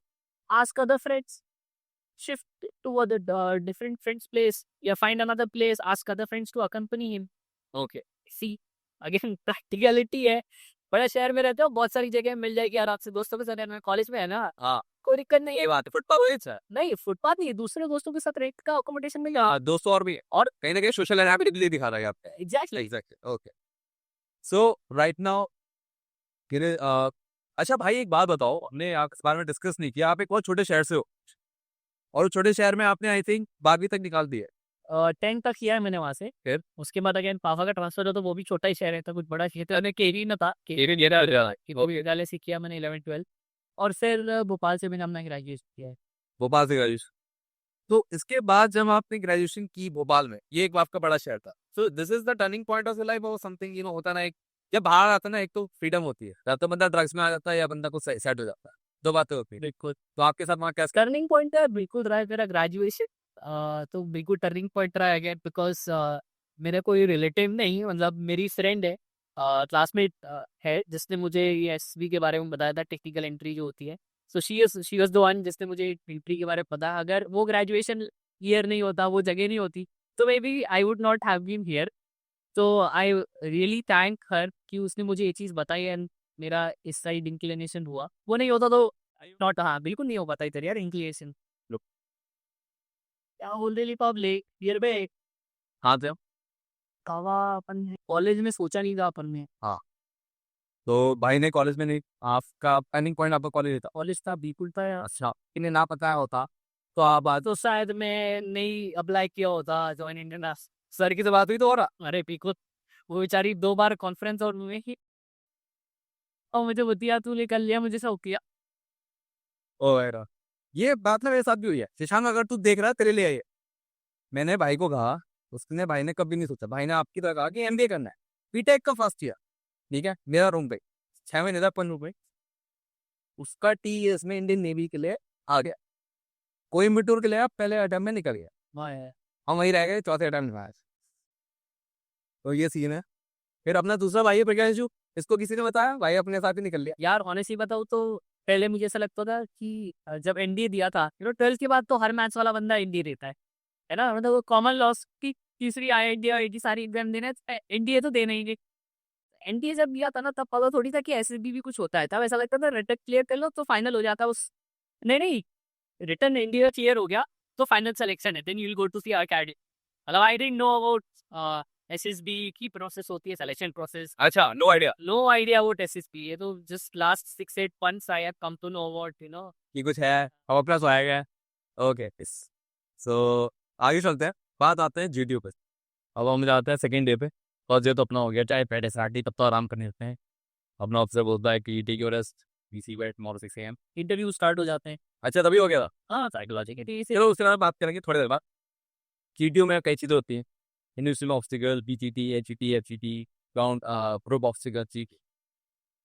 ask other friends, shift to other different friends place, या find another place, ask other friends to accompany him. Okay, see again practicality है, बड़ा शहर में रहते हो, बहुत सारी जगह मिल जाएगी आराम से, दोस्तों के साथ रहना, कॉलेज में है ना, हाँ कोई दिक्कत नहीं है। ये बात है, फुटपाथ है नहीं फुटपाथ नहीं, दूसरे दोस्तों के साथ रेंट का अकोमोडेशन मिल जाए। दोस्तों और भी, और कहीं ना कहीं सोशल एनाबिलिटी दिखा रहा है आप। एग्जैक्टली। ओके, सो राइट नाउ अच्छा भाई एक बात बताओ, हमने आप इस बारे में डिस्कस नहीं किया, आप एक बहुत छोटे शहर से हो और छोटे शहर में आपने आई थिंक 12वीं तक निकाल दी है। 10 तक किया है मैंने वहाँ से, फिर उसके बाद अगेन पापा का ट्रांसफर हो तो वो भी छोटा ही शहर है, तो कुछ बड़ा शहर था, केरी न था, वो भी विद्यालय से किया मैंने 11 12, और फिर भोपाल से मैंने अपना ग्रेजुएशन किया है। भोपाल से ग्रेजुएशन, तो इसके बाद जब आपने ग्रेजुएशन की भोपाल में, ये एक आपका बड़ा शहर था, सो this is the turning point of life और समथिंग यू नो होता ना, एक जब बाहर आता ना, एक तो फ्रीडम होती है, या तो बंदा ड्रग्स में आ जाता है या बंदा को सेट हो जाता है, दो बातें होती है। बिल्कुल तो आपके साथ वहाँ क्या टर्निंग पॉइंट है, बिल्कुल रहा है मेरा ग्रेजुएशन, तो बिल्कुल टर्निंग पॉइंट रहा है अगेन, बिकॉज मेरा कोई रिलेटिव नहीं, मतलब मेरी फ्रेंड है, क्लासमेट है, जिसने मुझे ये एसवी के बारे में बताया था, टेक्निकल एंट्री जो होती है। So she was the one जिसने मुझे एंट्री के बारे में पता। अगर वो ग्रेजुएशन ईयर नहीं होता, वो जगह नहीं होती, तो maybe I would not have been here. तो आई रियली थैंक हर कि उसने मुझे ये चीज़ बताई एंड मेरा इस साइड इंक्लिनेशन हुआ। वो नहीं होता तो नॉट, हाँ बिल्कुल नहीं हो पाता इधर यार इंक्लिनेशन। क्या बोल रही पब्लिक ईयर पे हाँ थे। कवा अपन कॉलेज में सोचा नहीं था अपन ने। हाँ, तो भाई ने कॉलेज में नहीं, आपका टर्निंग पॉइंट आपका कॉलेज था। कॉलेज था बिल्कुल था यार। अच्छा, इन्हें ना पता होता तो आप आज तो शायद मैं नहीं अप्लाई किया होता जॉइन इंडियन। सर की तो बात हुई तो हो रहा। अरे पीको वो बेचारी 2 बार कॉन्फ्रेंस और में ही और मुझे बतिया तू ले कर लिया मुझे सब किया। ओ यार, ये बात ना मेरे साथ भी हुई है। शशांक, अगर तू देख रहा है तेरे लिए है ये। मैंने भाई को कहा, उसने भाई ने कभी नहीं सोचा, भाई ने आपकी तरह कहा कि एमबीए करना है, बीटेक का फर्स्ट ईयर, ठीक है, मेरा रूम पे 6 महीने था अपन रूम पे। उसका टीएस में इंडियन नेवी के लिए आ गया, कोयम्बटूर के लिए आप पहले अटेम्प्ट में निकल गया, हाँ यार। हम वहीं रह गए चौथे अटेम्प्ट में आज। तो ये सीन है। फिर अपना दूसरा भाई है प्रज्ञांशु, इसको किसी ने बताया, भाई अपने साथ ही निकल लिया। यार ऑनेस्टली बताऊँ तो पहले मुझे ऐसा लगता था कि जब एनडीए दिया था 12th के बाद तो हर मैथ्स वाला बंदा एनडीए देता है ना, मतलब वो कॉमन लॉस की तीसरी आईआईटी और आईआईटी सारी एग्जाम देने एनडीए तो देना ही नहीं। एनडीए जब दिया था ना तब पता थोड़ी था कि एसएसबी भी कुछ होता है, तब ऐसा लगता था रिटर्न क्लियर कर लो तो फाइनल हो जाता उस। नहीं नहीं, रिटर्न एनडीए क्लियर हो गया तो फाइनल सिलेक्शन है, then you will go to sea academy. मतलब I didn't know about SSB की प्रोसेस होती है सिलेक्शन प्रोसेस। अच्छा, no idea no idea about SSB, ये तो just last 6-8 months I have come to know about. कि कुछ है, अब अपना सो आएगा। ओके, सो आगे चलते हैं, बात आते हैं जीटीयू पे। अब हम जाते हैं सेकंड डे पे, फर्स्ट डे तो अपना हो गया, चाहे पहले साथी तब तो आराम करने देते हैं। अपना ऑफिसर बोलता है कि take your rest, we see you at tomorrow 6 AM। Interview start हो जाते हैं। अच्छा, तभी हो गया था। हाँ साइकोलॉजी के चलो उसके बाद बात करेंगे थोड़ी देर बाद। जीटीयू में कई चीज़ें होती हैं, industrial obstacle, BTT, HET, FGT, ground group obstacle, जी।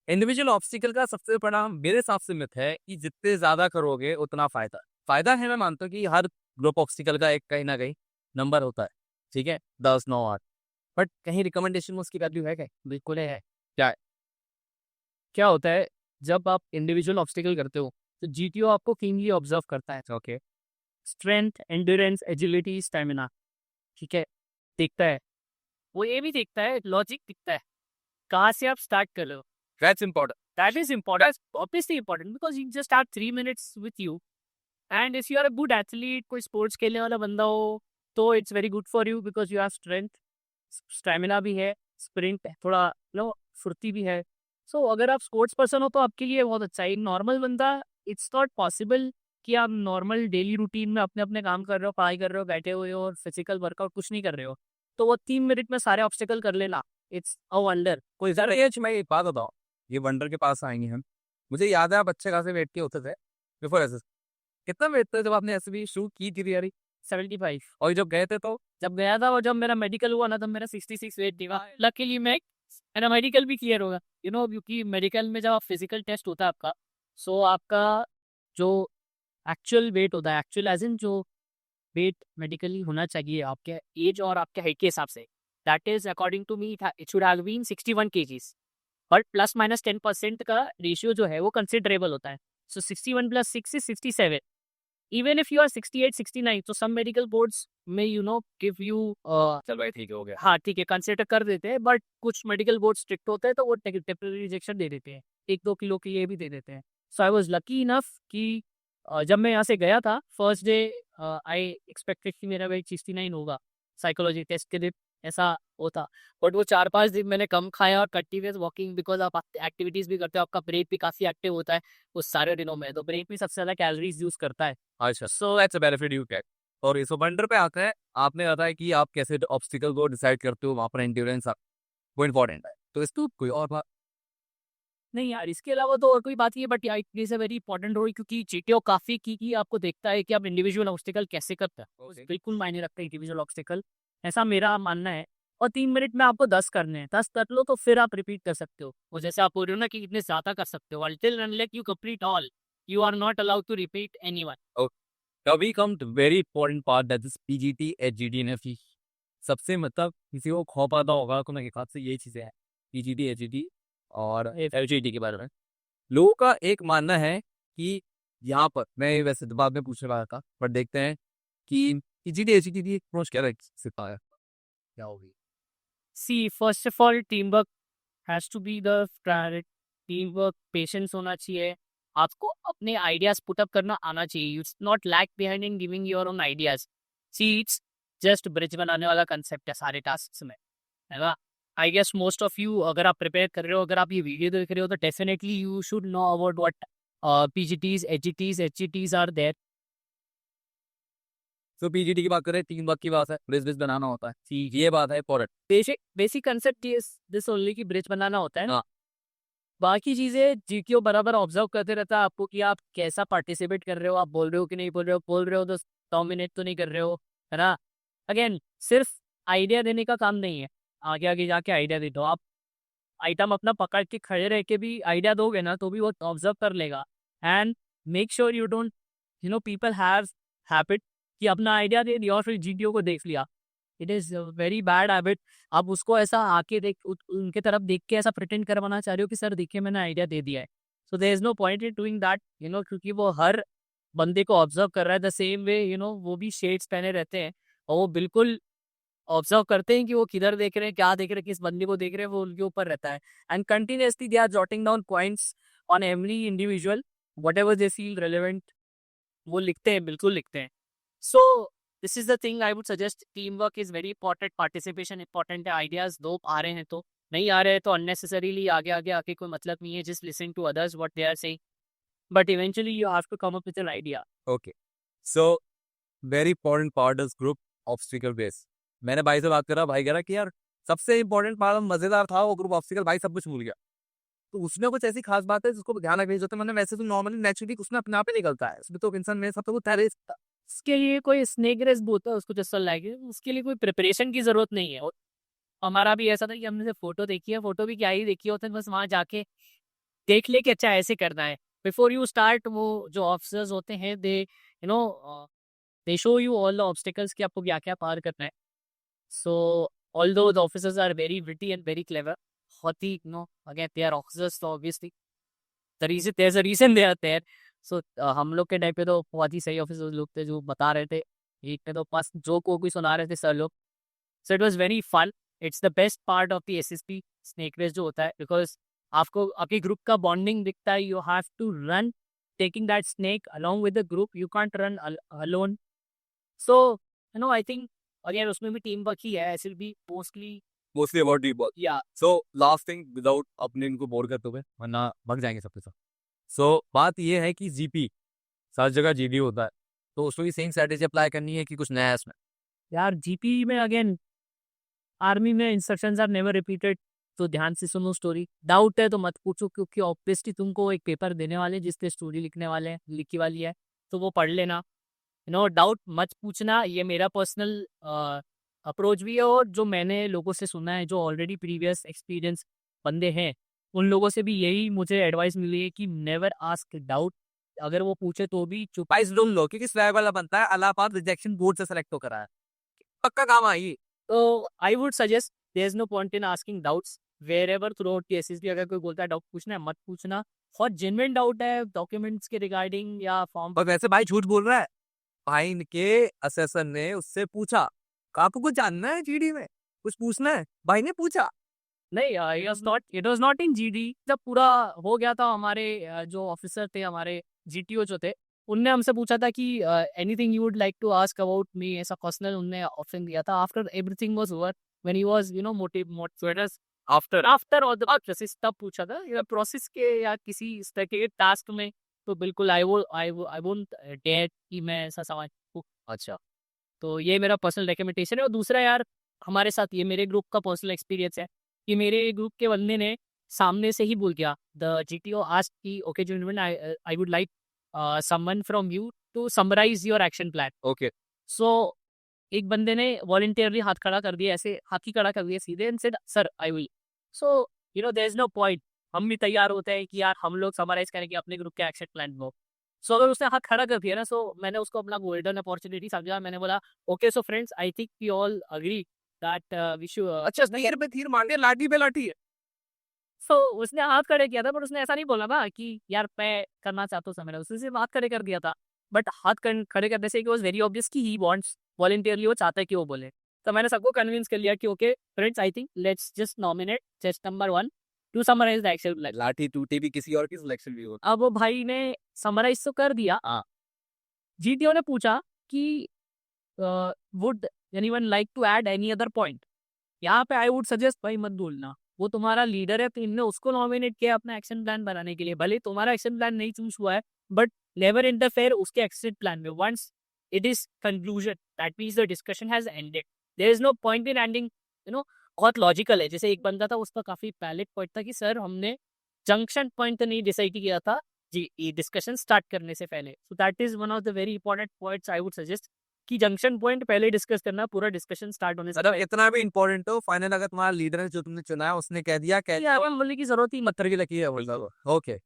इंडिविजुअल ऑब्स्टिकल का सबसे बड़ा मेरे हिसाब से मिथ है कि जितने ज़्यादा करोगे उतना फ़ायदा। फ़ायदा है, मैं मानता हूँ कि हर ग्रुप ऑब्स्टिकल का एक कहीं ना कहीं नंबर होता है, ठीक है, 10, 9, 8। बट कहीं रिकमेंडेशन में उसकी वैल्यू है क्या? बिल्कुल है। क्या है? क्या होता है जब आप इंडिविजुअल ऑब्स्टिकल करते हो तो जीटीओ आपको कीनली ऑब्जर्व करता है। Okay, strength, endurance, agility, stamina, ठीक है, देखता है। वो ये भी देखता है, लॉजिक दिखता है, कहाँ से आप स्टार्ट कर रहे हो। That's important. That is important, obviously important because you just have 3 minutes with you and if you are a good athlete, कोई स्पोर्ट्स खेलने वाला बंदा हो तो it's very good for you because you have strength, stamina भी है, स्प्रिंट थोड़ा नो फुर्ती भी है। सो अगर आप स्पोर्ट्स पर्सन हो तो आपके लिए बहुत अच्छा है। नॉर्मल बंदा, इट्स नॉट पॉसिबल कि आप नॉर्मल डेली रूटीन में अपने अपने काम कर रहे हो, पढ़ाई कर रहे हो, बैठे हुए हो और फिजिकल वर्कआउट कुछ नहीं कर रहे हो तो वो 3 मिनट में सारे ऑब्स्टिकल कर लेना, इट्स अ वंडर। कोई सर एज, मैं एक बात बताओ, ये वंडर के पास आएंगे हम। मुझे याद है आप अच्छे खासे वेट के होते थे बिफोर एस। कितना वेट थे जब आपने ऐसे भी शुरू की थी तैयारी? 75 और जब गए थे तो? जब गया था और जब मेरा मेडिकल हुआ ना तब मेरा 66 वेट थी। लकीली मैं मेरा मेडिकल भी क्लियर होगा क्योंकि मेडिकल में जब आप फिजिकल टेस्ट होता है आपका, सो आपका जो एक्चुअल वेट होता है, एक्चुअल एज इन जो वेट मेडिकली होना चाहिए आपके एज और आपके हाइट के हिसाब से, that is according to me it should have been 61 kgs, but +-10% का रेशियो जो है वो कंसिडरेबल होता है। So 61 + 6 is 67। Even if you are 68 69 तो सम मेडिकल बोर्ड्स में गिव यू चल भाई ठीक है, हो गया। हाँ ठीक है कंसिडर कर देते हैं, बट कुछ मेडिकल बोर्ड स्ट्रिक्ट होते हैं तो वो टेम्पररी रिजेक्शन दे देते हैं, 1-2 किलो के लिए भी दे देते हैं। सो आई वाज लकी इनफ कि जब मैं यहाँ से गया था फर्स्ट डे, आई एक्सपेक्टेड कि मेरा वेट 69 होगा साइकोलॉजी टेस्ट के दिन, ऐसा होता। बट वो 4-5 दिन मैंने कम खाया और कंटिन्यूस वॉकिंग, बिकॉज आप एक्टिविटीज भी करते हो, आपका ब्रेन भी काफी एक्टिव होता है उस सारे दिनों में, तो ब्रेन भी सबसे ज्यादा कैलोरीज यूज करता है। अच्छा, so that's a benefit you get. और इस वंडर पे आते हैं, आपने बताया कि आप कैसे ऑब्स्टिकल को डिसाइड करते हो, वहाँ पर एंड्योरेंस वो इम्पोर्टेंट है, तो इस तो कोई और बात? नहीं यार इसके अलावा तो और कोई बात नहीं है, बट यार it is a very important role क्योंकि जीटीओ काफी की आपको देखता है कि आप इंडिविजुअल ऑब्स्टिकल कैसे करते हैं। Okay. बिल्कुल मायने रखता है इंडिविजुअल ऑब्स्टिकल, ऐसा मेरा मानना है। और 3 मिनट में आपको 10 करने हैं, 10 कर लो तो फिर आप रिपीट कर सकते हो, और जैसे आप बोल रहे हो ना कि इतने ज्यादा कर सकते हो, until unless you complete all you are not allowed to repeat anyone. Now we come to very important part, that is PGT, HGT and FE। सबसे मतलब किसी को खो पाता होगा तो मेरे हिसाब से यही चीज़ें हैं, PGT, HGT और FGT के बारे में। लोगों का एक मानना है कि यहाँ पर, मैं वैसे तो बाद में पूछने वाला था, पर देखते हैं कि PGT, HGT की अप्रोच क्या सिखा है, क्या होगी? See first of all team work has to be the priority. Team work, patience होना चाहिए, आपको अपने आइडियाज पुट अप करना आना चाहिए, you not lag behind in giving your own ideas. See it's just bridge बनाने वाला कंसेप्ट है सारे टास्क में, है ना? I guess most of you अगर आप प्रिपेयर कर रहे हो, अगर आप ये वीडियो देख रहे हो, तो definitely you should know about what PGTs, HGTs are there. तो पीजीटी की बात करें, टीम वर्क की बात है, ब्रिज बनाना होता है, ठीक ये बात है important. Basic concept is this only कि ब्रिज बनाना होता है। हाँ। बाकी चीजें जीक्यू बराबर ऑब्जर्व करते रहता है आपको कि आप कैसा पार्टिसिपेट कर रहे हो, आप बोल रहे हो कि नहीं बोल रहे हो तो डोमिनेट तो नहीं कर रहे हो, है ना? अगेन सिर्फ आइडिया देने का काम नहीं है, आगे आगे जाके आइडिया दे दो आप। आइटम अपना पकड़ के खड़े रह के भी आइडिया दोगे ना तो भी वो ऑब्जर्व कर लेगा। And make sure you don't, people have habit कि अपना आइडिया दे दिया और फिर जीटीओ को देख लिया। It is very bad habit. आप उसको ऐसा आके उनके तरफ देख के ऐसा प्रिटेंड करवाना चाह रहे हो कि सर देखिए मैंने आइडिया दे दिया है। So there is no point in doing that, क्योंकि वो हर बंदे को ऑब्जर्व कर रहा है द सेम वे, वो भी शेड्स पहने रहते हैं और वो बिल्कुल ऑब्जर्व करते हैं कि वो किधर देख रहे हैं, क्या देख रहे हैं, किस बंदे को देख रहे हैं, वो उनके ऊपर रहता है। And continuously they are jotting down points on every individual, whatever they feel relevant, वो लिखते हैं, बिल्कुल लिखते हैं। So this is the thing I would suggest, team work is very important, participation important है। आइडियाज दो आ रहे हैं तो, नहीं आ रहे हैं तो अननेसेसरीली आगे आगे आके कोई मतलब नहीं है, just listen to others what they are saying, but eventually you have to come up with an idea. Okay, so very important part is group obstacle base. मैंने भाई से बात करा, भाई कह रहा कि यार सबसे इंपॉर्टेंट पार्ट मजेदार था वो ग्रुप ऑब्स्टिकल, भाई सब कुछ भूल गया। तो उसमें कुछ ऐसी खास बात है जिसको ध्यान रखनी चाहिए। मैंने वैसे तो नॉर्मली नेचुरली उसमें अपने आप ही निकलता है, उसमें तो इंसान में सब तो तैरे। उसके लिए कोई स्नेक रेस बोलता है उसको, जैसा लाइक उसके लिए कोई प्रिपरेशन की जरूरत नहीं है। और हमारा भी ऐसा था कि हमने फोटो देखी है, फोटो भी क्या ही देखी होता है, बस वहां जाके देख ले कि अच्छा ऐसे करना है। बिफोर यू स्टार्ट, वो जो ऑफिसर्स होते हैं they show you all the obstacles कि आपको क्या क्या पार करना है। So although the officers are very witty and very clever, बहुत ही अगेन दे आर ऑफिसर्स, तो obviously there is a reason they are there. So हम लोग के टाइम पे तो बहुत ही सही ऑफिसर्स लोग थे जो बता रहे थे, एक में तो पास जो को भी सुना रहे थे सर लोग। So it was very fun. It's the best part of the SSB snake race जो होता है, बिकॉज आपको आपकी ग्रुप का बॉन्डिंग दिखता है। You have to run taking that snake along with the group, you can't run alone. So I think again उसमें भी टीम वर्क ही है, ऐसे भी मोस्टली अबाउट टीम वर्क। या सो लास्ट थिंग, विदाउट अपने इनको बोर करते हुए, वरना भग जाएंगे सबके सब। सो बात ये है कि जीपी हर जगह जीडी होता है, तो उसमें भी सेम स्ट्रेटेजी अप्लाई करनी है कि कुछ नया है इसमें। यार जीपी में अगेन आर्मी में इंस्ट्रक्शंस आर नेवर रिपीटेड, तो ध्यान से सुनो स्टोरी। डाउट है तो मत पूछो, क्योंकि ऑब्वियसली तुमको एक पेपर देने वाले जिस पे स्टोरी लिखने वाले हैं, लिखी वाली है, तो वो पढ़ लेना। डाउट मत पूछना, ये मेरा पर्सनल अप्रोच भी है। और जो मैंने लोगों से सुना है, जो ऑलरेडी प्रीवियस एक्सपीरियंस बंदे हैं, उन लोगों से भी यही मुझे एडवाइस मिली है कि नेवर आस्क डाउट। अगर वो पूछे तो भी चुप। प्राइस ढूंढ लो, क्योंकि स्वैग वाला बनता है, अलाहाबाद रिजेक्शन बोर्ड से सेलेक्ट हो करा है, पक्का काम आई। तो I would suggest there is no point in asking doubts wherever throughout SSB. अगर कोई बोलता है डाउट पूछना है, मत पूछना। बहुत जेन्युइन डाउट है डॉक्यूमेंट्स के रिगार्डिंग या फॉर्म। और वैसे भाई झूठ बोल रहा है, भाई के असेसर ने उससे पूछा आपको कुछ जानना है जीडी में, कुछ पूछना है, भाई ने पूछा। नहीं, it was not in GD. जब पूरा हो गया था, हमारे जो ऑफिसर थे, हमारे जीटीओ जो थे, उनने हमसे पूछा था कि anything you would like to ask about me, ऐसा पर्सनल उनने ऑप्शन दिया था। After everything was over, when he was motivated, after all the process, तब पूछा था या प्रोसेस के या किसी इस तरह के टास्क में, तो बिल्कुल आई वोंट डेयर कि मैं ऐसा सवाल पूछूं। अच्छा, तो ये मेरा पर्सनल रिकमेंडेशन है। और दूसरा यार, हमारे साथ ये मेरे ग्रुप का पर्सनल एक्सपीरियंस है कि मेरे ग्रुप के बंदे ने सामने से ही बोल दिया, द जीटीओ आस्क्ड कि okay gentleman, I would like someone from you to summarize your action plan. Okay, so एक बंदे ने वॉलंटियरली हाथ खड़ा कर दिया, ऐसे हाथ ही खड़ा कर दिया सीधे, and said sir I will. So there is no point, हम भी तैयार होते हैं कि यार हम लोग समराइज करेंगे अपने ग्रुप के एक्शन प्लान को। सो अगर उसने हाथ खड़ा कर दिया ना, सो मैंने उसको अपना गोल्डन अपॉर्चुनिटी समझा। मैंने बोला okay so friends, I think we all agree that we should. अच्छा तीर पे तीर मार दिया, लाठी पे लाठी है। सो उसने हाथ खड़े किया था, पर उसने ऐसा नहीं बोला ना कि यार मैं करना चाहता हूँ समराइज, उसने सिर्फ हाथ खड़े कर दिया था। बट हाथ खड़े करने से वाज वेरी ऑब्वियस कि ही वांट्स वॉलंटियरली, वो चाहता है कि वो बोले। तो मैंने सबको कन्विंस कर लिया कि okay friends, I think let's just nominate just number 1 to summarise the action plan. लाठी टूटी भी किसी और की सिलेक्शन भी होती। अब वो भाई ने समराइज तो कर दिया। हाँ। जीटीओ ने पूछा कि would anyone like to add any other point? यहाँ पे आई वुड सजेस्ट भाई मत बोलना, वो तुम्हारा लीडर है, तो इनने उसको नॉमिनेट किया अपना एक्शन प्लान बनाने के लिए, भले तुम्हारा एक्शन प्लान नहीं चूज हुआ है, बट नेवर इंटरफेयर उसके एक्शन प्लान में। Once it is conclusion, that means the discussion has ended, there is no point in ending, you know. बहुत लॉजिकल है, जैसे एक बंदा था उसका काफी वैलिड पॉइंट था कि सर हमने जंक्शन पॉइंट नहीं डिसाइड किया था जी ये डिस्कशन स्टार्ट करने से पहले। So that is one of the very important points I would suggest, कि जंक्शन पॉइंट पहले डिस्कस करना पूरा डिस्कशन स्टार्ट होने से मतलब इतना भी इम्पोर्टेंट हो, फाइनल अगर तुम्हारा लीडर है जो तुमने चुना है उसने कह दिया पहले बोलने की जरूरत ही मत। पत्थर की लकीर है बोल दो। ओके,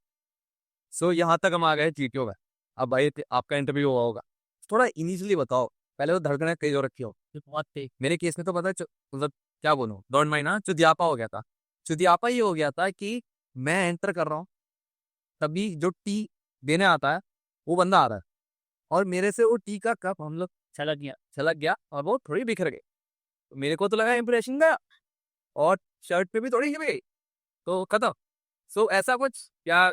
सो यहाँ तक हम आ गए जीटीओ में। अब भाई आपका इंटरव्यू हुआ होगा, थोड़ा इनिशियली बताओ, पहले तो धड़कनें तेज हो रखी हो। बहुत तेज। मेरे केस में तो पता है मतलब क्या बोलूं, डोंट माइंड ना, चुदियापा हो गया था। चुदियापा ये हो गया था कि मैं एंटर कर रहा हूँ, तभी जो टी देने आता है वो बंदा आ रहा है, और मेरे से वो टी का कप हम लोग छलक गया और वो थोड़ी बिखर गई। तो मेरे को तो लगा इंप्रेशन गया, और शर्ट पे भी थोड़ी हिल गई, तो खत्म। सो ऐसा कुछ क्या?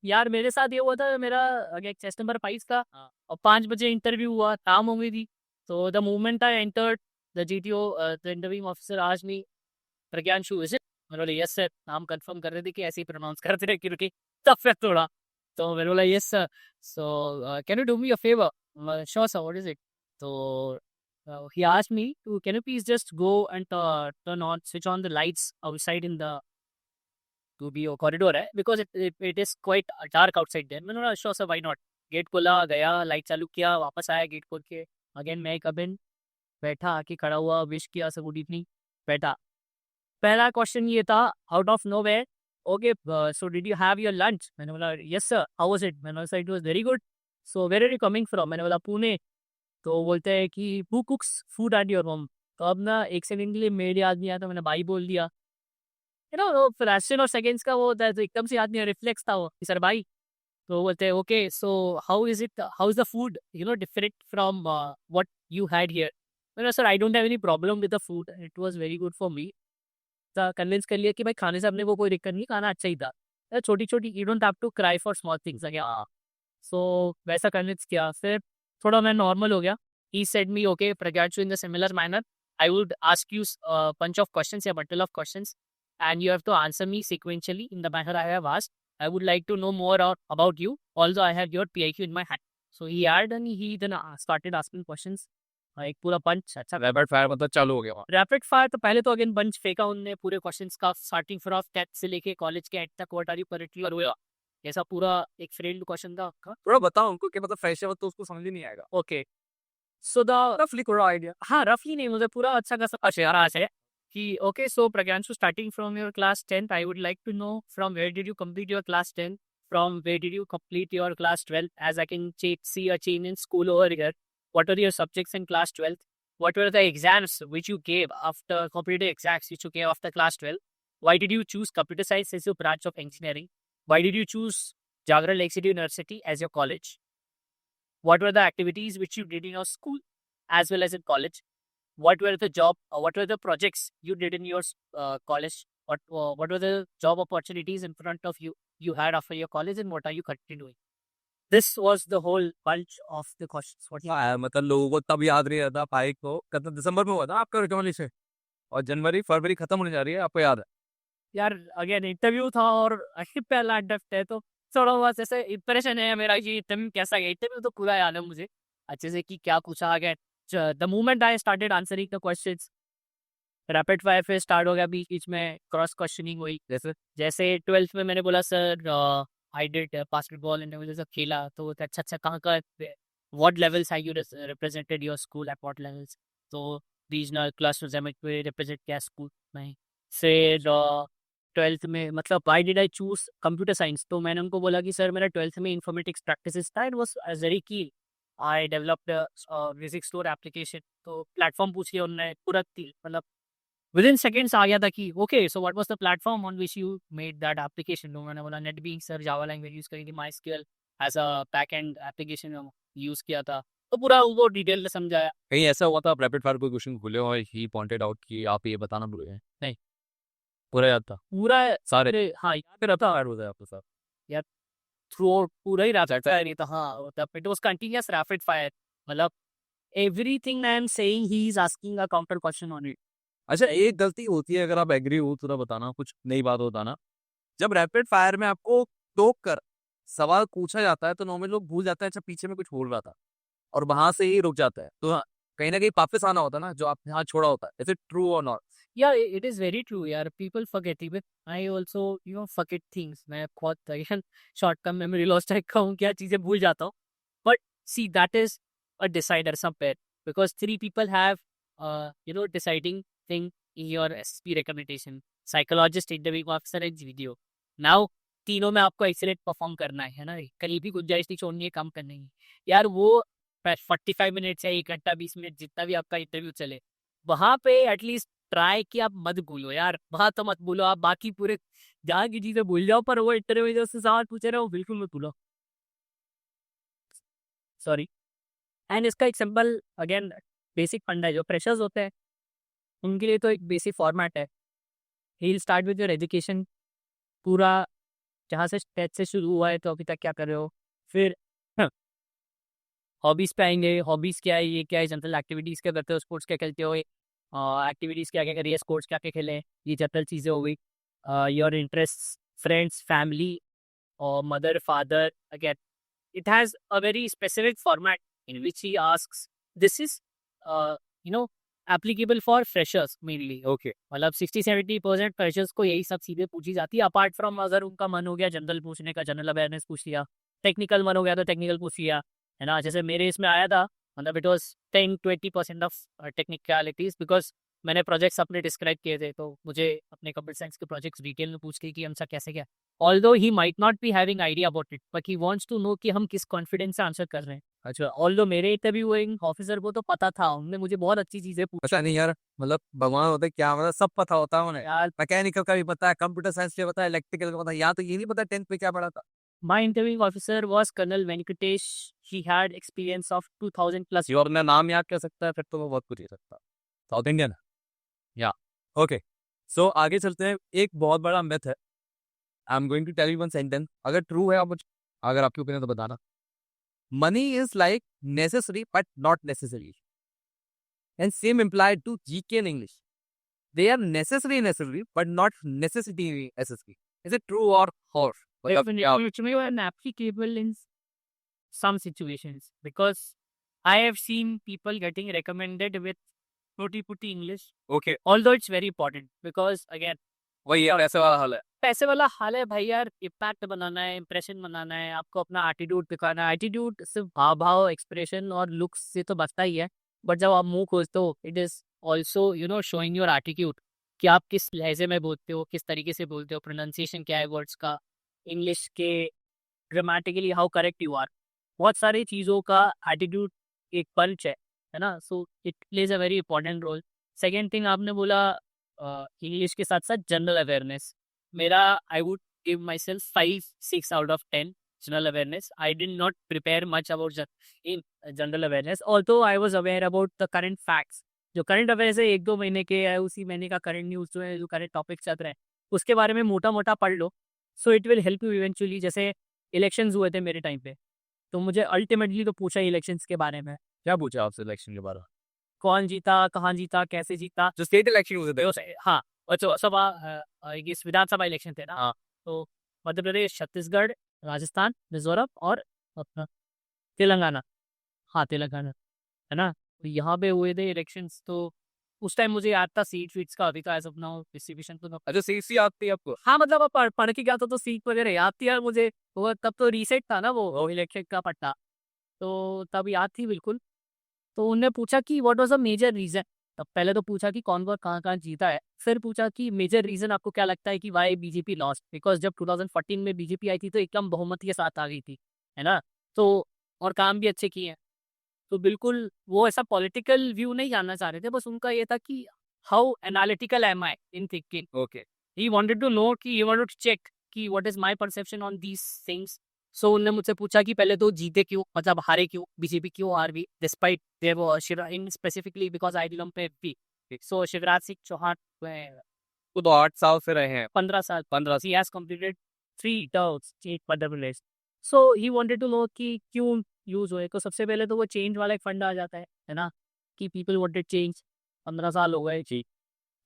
यार मेरे साथ ये हुआ था, मेरा चेस्ट नंबर 5 था, और 5 बजे इंटरव्यू हुआ, शाम हो गई थी। तो the moment I entered the GTO, the interviewing officer asked me, Pragyanshu is it? मैंने बोला यस सर। नाम कंफर्म कर रहे थे कि ऐसे ही प्रोनाउंस करते रहे क्योंकि टफ है थोड़ा। तो मैंने बोला yes sir, so can you do me a favour? Sure sir, what is it? तो he asked me to, can you please just go and turn on, switch on the lights outside in the to be corridor है, because it is quite dark outside there। मैंने बोला sure sir, why not. Gate खोला, गया, लाइट चालू किया, वापस आया गेट खोल के, अगेन मैं कबिन बैठा, आके खड़ा हुआ, विश किया सर गुड इवनिंग, बैठा। पहला क्वेश्चन ये था out of nowhere, okay so did you have your lunch? मैंने बोला yes sir, how was it? मैंने बोला it was very good. So where are you coming from? मैंने बोला पुणे। तो बोलते हैं कि who cooks food at your home? तो अब ना एक सेकंड के लिए मेरे याद नहीं आया, तो मैंने भाई बोल दिया। यू नो फ्रैक्शन और सेकंड्स का वो होता है, तो एकदम से याद नहीं, रिफ्लेक्स था वो कि सर भाई। तो बोलते हैं okay so how is it, how is the food different from what you had here? मैंने sir I don't have any problem with the food, it was very good for me. Convince कर लिया कि भाई खाने से अपने को कोई दिक्कत नहीं, खाना अच्छा ही था। छोटी छोटी, you don't have to cry for small things. So वैसा कन्विंस किया, फिर थोड़ा मैं नॉर्मल हो गया। He said me okay Pragyanshu, in the similar manner I would ask you bunch of questions या bundle of questions, and you have to answer me sequentially in the manner I have asked. I would like to know more about you, although I have your PIQ in my hand. So he had, and he then started asking questions। एक पूरा पंच, अच्छा रैपिड फायर मतलब चालू हो गया वहाँ। Rapid fire. तो पहले तो अगेन बंच फेंका उनने पूरे क्वेश्चंस का, स्टार्टिंग फ्रॉम टेथ से लेके कॉलेज के एंड तक, व्हाट आर यू करंटली और हुआ, ऐसा पूरा एक फ्रेंड क्वेश्चन था आपका। थोड़ा बताओ उनको कि मतलब फ्रेश है तो उसको समझ ही नहीं आएगा। ओके सो द रफली थोड़ा आइडिया। हाँ रफली नहीं, मुझे पूरा अच्छा खासा शेयराज है कि okay so Pragyanshu, starting from your class 10th I would like to know from where did you complete your class 10, from where did you complete your class 12, as I can see a change in school over here. What are your subjects in class 12? What were the exams which you gave after computer exams which you gave after class 12? Why did you choose computer science as your branch of engineering? Why did you choose Jawaharlal Lakeshide University as your college? What were the activities which you did in your school as well as in college? What were the projects you did in your college? What were the job opportunities in front of you had after your college, and what are you currently doing? This was the whole bunch of the questions. What you मतलब लोगों को तब याद नहीं रहता, पाई को मतलब दिसंबर में हुआ था आपका रिकमेंडेशन, और जनवरी फरवरी खत्म होने जा रही है, आपको याद है? यार अगेन इंटरव्यू था और पहला अटेम्प्ट है, तो थोड़ा बहुत ऐसे इंप्रेशन है मेरा कि इंटरव्यू कैसा गया। इंटरव्यू तो पूरा याद है मुझे अच्छे से कि क्या पूछा गया। The moment I started answering the questions, rapid fire फिर स्टार्ट हो गया, बीच बीच में क्रॉस क्वेश्चनिंग हुई। जैसे 12th में मैंने बोला sir I did basketball and मुझे सब खेला, तो अच्छा अच्छा कहाँ का, what levels have you represented your school, at what levels? तो रीजनल, क्लस्टर में रिप्रेजेंट किया स्कूल में। फिर 12th में मतलब I did I choose computer science, तो मैंने उनको बोला कि सर मेरा 12th में इन्फॉर्मेटिक्स प्रैक्टिस था, इट वाज वेरी की, I developed music store application. तो प्लेटफॉर्म पूछ लिया उन्होंने पूरा, मतलब विदिन सेकंड्स आ गया था कि okay so what was the platform on which you made that application. तो मैंने बोला NetBeans sir, Java language use करी थी, MySQL as a backend application use किया था। तो पूरा वो डिटेल में समझाया। कहीं ऐसा हुआ था रैपिड फायर कोई क्वेश्चन भूले और ही पॉइंटेड आउट कि आप ये बताना भूल गए? नहीं। पूरा याद था? पूरा सारे? हाँ याद रहता फायर होता है आपके साथ? यार थ्रू आउट पूरा ही रैपिड फायर नहीं था। हाँ it was continuous rapid fire, मतलब everything I am saying, he is asking a counter question on it. अच्छा, एक गलती होती है, अगर आप एग्री हो थोड़ा बताना, कुछ नई बात बताना। जब रैपिड फायर में आपको टोक कर सवाल पूछा जाता है तो नॉर्मली लोग भूल जाते हैं अच्छा पीछे में कुछ बोल रहा था और वहां से ही रुक जाता है। तो हाँ, कहीं ना कहीं वापस आना होता है ना, जो आपने हाथ छोड़ा होता है। इज इट ट्रू और not? Yeah, it is very true, यार. People forget even. I also, forget things. मैं बहुत again short term memory loss type का हूँ, क्या चीजें भूल जाता हूँ. But see, that is a decider somewhere because three people have, deciding thing in your SSP recommendation. Psychologist, interviewing officer, and video. Now तीनों में आपको एक्सीलेंट परफॉर्म करना है ना. कहीं भी गुंजाइश नहीं छोड़नी है काम करने की. यार वो 45 मिनट या 1 घंटा 20 मिनट जितना भी आपका इंटरव्यू चले, वहां पे एटलीस्ट ट्राई कि आप मत भूलो यार. वहां तो मत भूलो, आप बाकी पूरे जहाँ की चीजें भूल जाओ, पर वो इंटरव्यू जो उससे सवाल पूछे रहे हो बिल्कुल मत भूलो. सॉरी. एंड इसका एक सिंपल अगेन बेसिक फंडा है. जो फ्रेशर्स होते हैं उनके लिए तो एक बेसिक फॉर्मेट है. He will start with your education, पूरा जहाँ से स्टेज से शुरू हुआ है तो अभी तक क्या कर रहे हो. फिर हॉबीज पे आएंगे. हॉबीज क्या है, ये क्या है, जनरल एक्टिविटीज क्या करते हो, स्पोर्ट्स क्या खेलते हो, एक्टिविटीज क्या क्या करिए, स्पोर्ट्स क्या क्या खेले, ये जनरल चीज़ें हो गई. योर इंटरेस्ट, फ्रेंड्स, फैमिली और mother father. Again it has a very specific format in which he asks. This is you know applicable for freshers mainly. Okay. मतलब 60-70% फ्रेशर्स को यही सब चीजें पूछी जाती है. अपार्ट फ्रॉम अगर उनका मन हो गया जनरल पूछने का, जनरल अवेयरनेस पूछ लिया. टेक्निकल मन हो गया तो टेक्निकल पूछ लिया, है ना. जैसे मेरे इसमें आया था, मतलब it was 10-20% of technicalities because मैंने प्रोजेक्ट्स अपने डिस्क्राइब किए थे, तो मुझे अपने कंप्यूटर साइंस के प्रोजेक्ट्स डिटेल में पूछ के कि हमसा कैसे क्या. Although he might not be having idea about it, but he wants to know कि हम किस कॉन्फिडेंस से आंसर कर रहे हैं. अच्छा। Although मेरे इंटरव्यूइंग ऑफिसर को तो पता था, उन्होंने मुझे बहुत अच्छी चीजें पूछी. अच्छा नहीं यार, मतलब भगवान होते क्या, मतलब सब पता होता है उन्हें। यार, मैकेनिकल का भी पता है, कंप्यूटर साइंस का भी पता है, इलेक्ट्रिकल का पता है। यहाँ तो ये नहीं पता 10th में क्या पढ़ा था। my interviewing officer was Colonel Venkatesh. He had experience of 2000 plus. जो अपना नाम याद कर सकता है फिर तो वो बहुत कुछ ही सकता है। South Indian. या ओके। सो आगे चलते हैं। एक बहुत बड़ा मिथ है, I am going to tell you one sentence, अगर ट्रू है आप मुझे, अगर आपकी ओपिनियन तो बताना। Money is like necessary but not necessary, and same applied to GK in English. They are necessary, but not necessity. Is it true or false? मतलब क्या? Definitely an applicable in some situations because I have seen people getting recommended with putty English. Okay, Although it's very important because again वही यार ऐसे वाला हाल है। पैसे वाला हाल है भाई. यार इम्पैक्ट बनाना है, इंप्रेशन बनाना है, आपको अपना एटीट्यूड दिखाना है. एटीट्यूड सिर्फ हाव भाव, एक्सप्रेशन और लुक्स से तो बचता ही है, बट जब आप मुंह खोलते हो it is also showing your attitude कि आप किस लहजे में बोलते हो, किस तरीके से बोलते हो, प्रोनाउंसिएशन क्या है वर्ड्स का, इंग्लिश के grammatically how correct you are. बहुत सारी चीज़ों का एटीट्यूड एक पंच है ना. So it plays a very important role. Second thing आपने बोला इंग्लिश के साथ साथ जनरल अवेयरनेस. मेरा I would give myself 5-6 out of 10 general awareness. I did not prepare much about in general awareness, although I was aware about the current facts. जो करंट अफेयर्स है 1-2 महीने के या उसी महीने का करंट न्यूज़ जो है, जो करंट टॉपिक चल रहे हैं उसके बारे में मोटा मोटा पढ़ लो. So it will help you eventually. जैसे इलेक्शंस हुए थे मेरे टाइम पे, तो मुझे अल्टीमेटली तो पूछा इलेक्शंस के बारे में. क्या पूछा आपसे इलेक्शन के बारे में? कौन जीता, कहाँ जीता, कैसे जीता. जो स्टेट इलेक्शन हुए थे। हाँ, और जो सभा ये विधानसभा इलेक्शन थे ना. हाँ। तो मध्य प्रदेश, छत्तीसगढ़, राजस्थान, मिजोरम और अपना तेलंगाना. हाँ, तेलंगाना, है ना. तो यहाँ पे हुए थे इलेक्शंस. तो उस टाइम मुझे याद था सीट वीट्स का. अभी तो एज ऑफ नाउ डिस्ट्रीब्यूशन तो अच्छा, सीसी आती है आपको? हाँ, मतलब अब पढ़ के गया था तो सीट वगैरह याद थी यार मुझे. वो तब तो रीसेट था ना वो इलेक्शन का पट्टा, तो तब याद थी बिल्कुल. तो उनने पूछा कि what was the major reason. तब पहले तो पूछा कि कौन कहाँ कहाँ जीता है, फिर पूछा कि मेजर रीजन आपको क्या लगता है कि वाई बीजेपी लॉस्ट. बिकॉज जब 2014 में बीजेपी आई थी तो एकदम बहुमत के साथ आ गई थी, है ना. तो और काम भी अच्छे किए हैं. तो बिल्कुल वो ऐसा पॉलिटिकल व्यू नहीं जानना चाह रहे थे, बस उनका ये था कि how analytical am I in thinking. Okay. He wanted to know कि ही वांटेड टू चेक कि what is my perception on these things. So उन्होंने मुझसे पूछा कि पहले तो जीते क्यों, मतलब हारे क्यों, बीजेपी क्यों हार गई डिस्पाइट देयर वो इन स्पेसिफिकली बिकॉज आई बिलोंग पे एमपी. सो शिवराज सिंह चौहान वो तो 8 साल से रहे हैं। 15 साल. 15। he has completed 3 terms state मध्य प्रदेश. So he wanted to know कि क्यों यूज़ हुए। तो सबसे पहले तो वो चेंज वाला एक फंड आ जाता है ना? कि पीपल वांटेड चेंज, 15 साल हो गए। जी।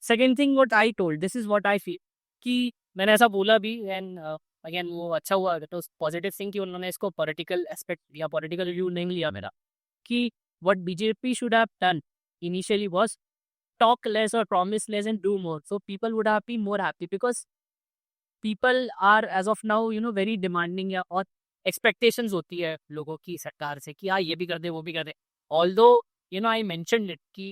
Second thing what I told, this is what I feel, कि मैंने ऐसा बोला भी एंड अगेन वो अच्छा हुआ, दैट वाज़ पॉजिटिव थिंग कि उन्होंने इसको पॉलिटिकल एस्पेक्ट या पॉलिटिकल व्यू नहीं लिया मेरा, कि what BJP should have done initially was talk less or promise less and do more. So people would have been more happy because people are as of now very demanding, या और expectations होती है लोगों की सरकार से कि हाँ ये भी कर दे वो भी कर दे। Although I mentioned it कि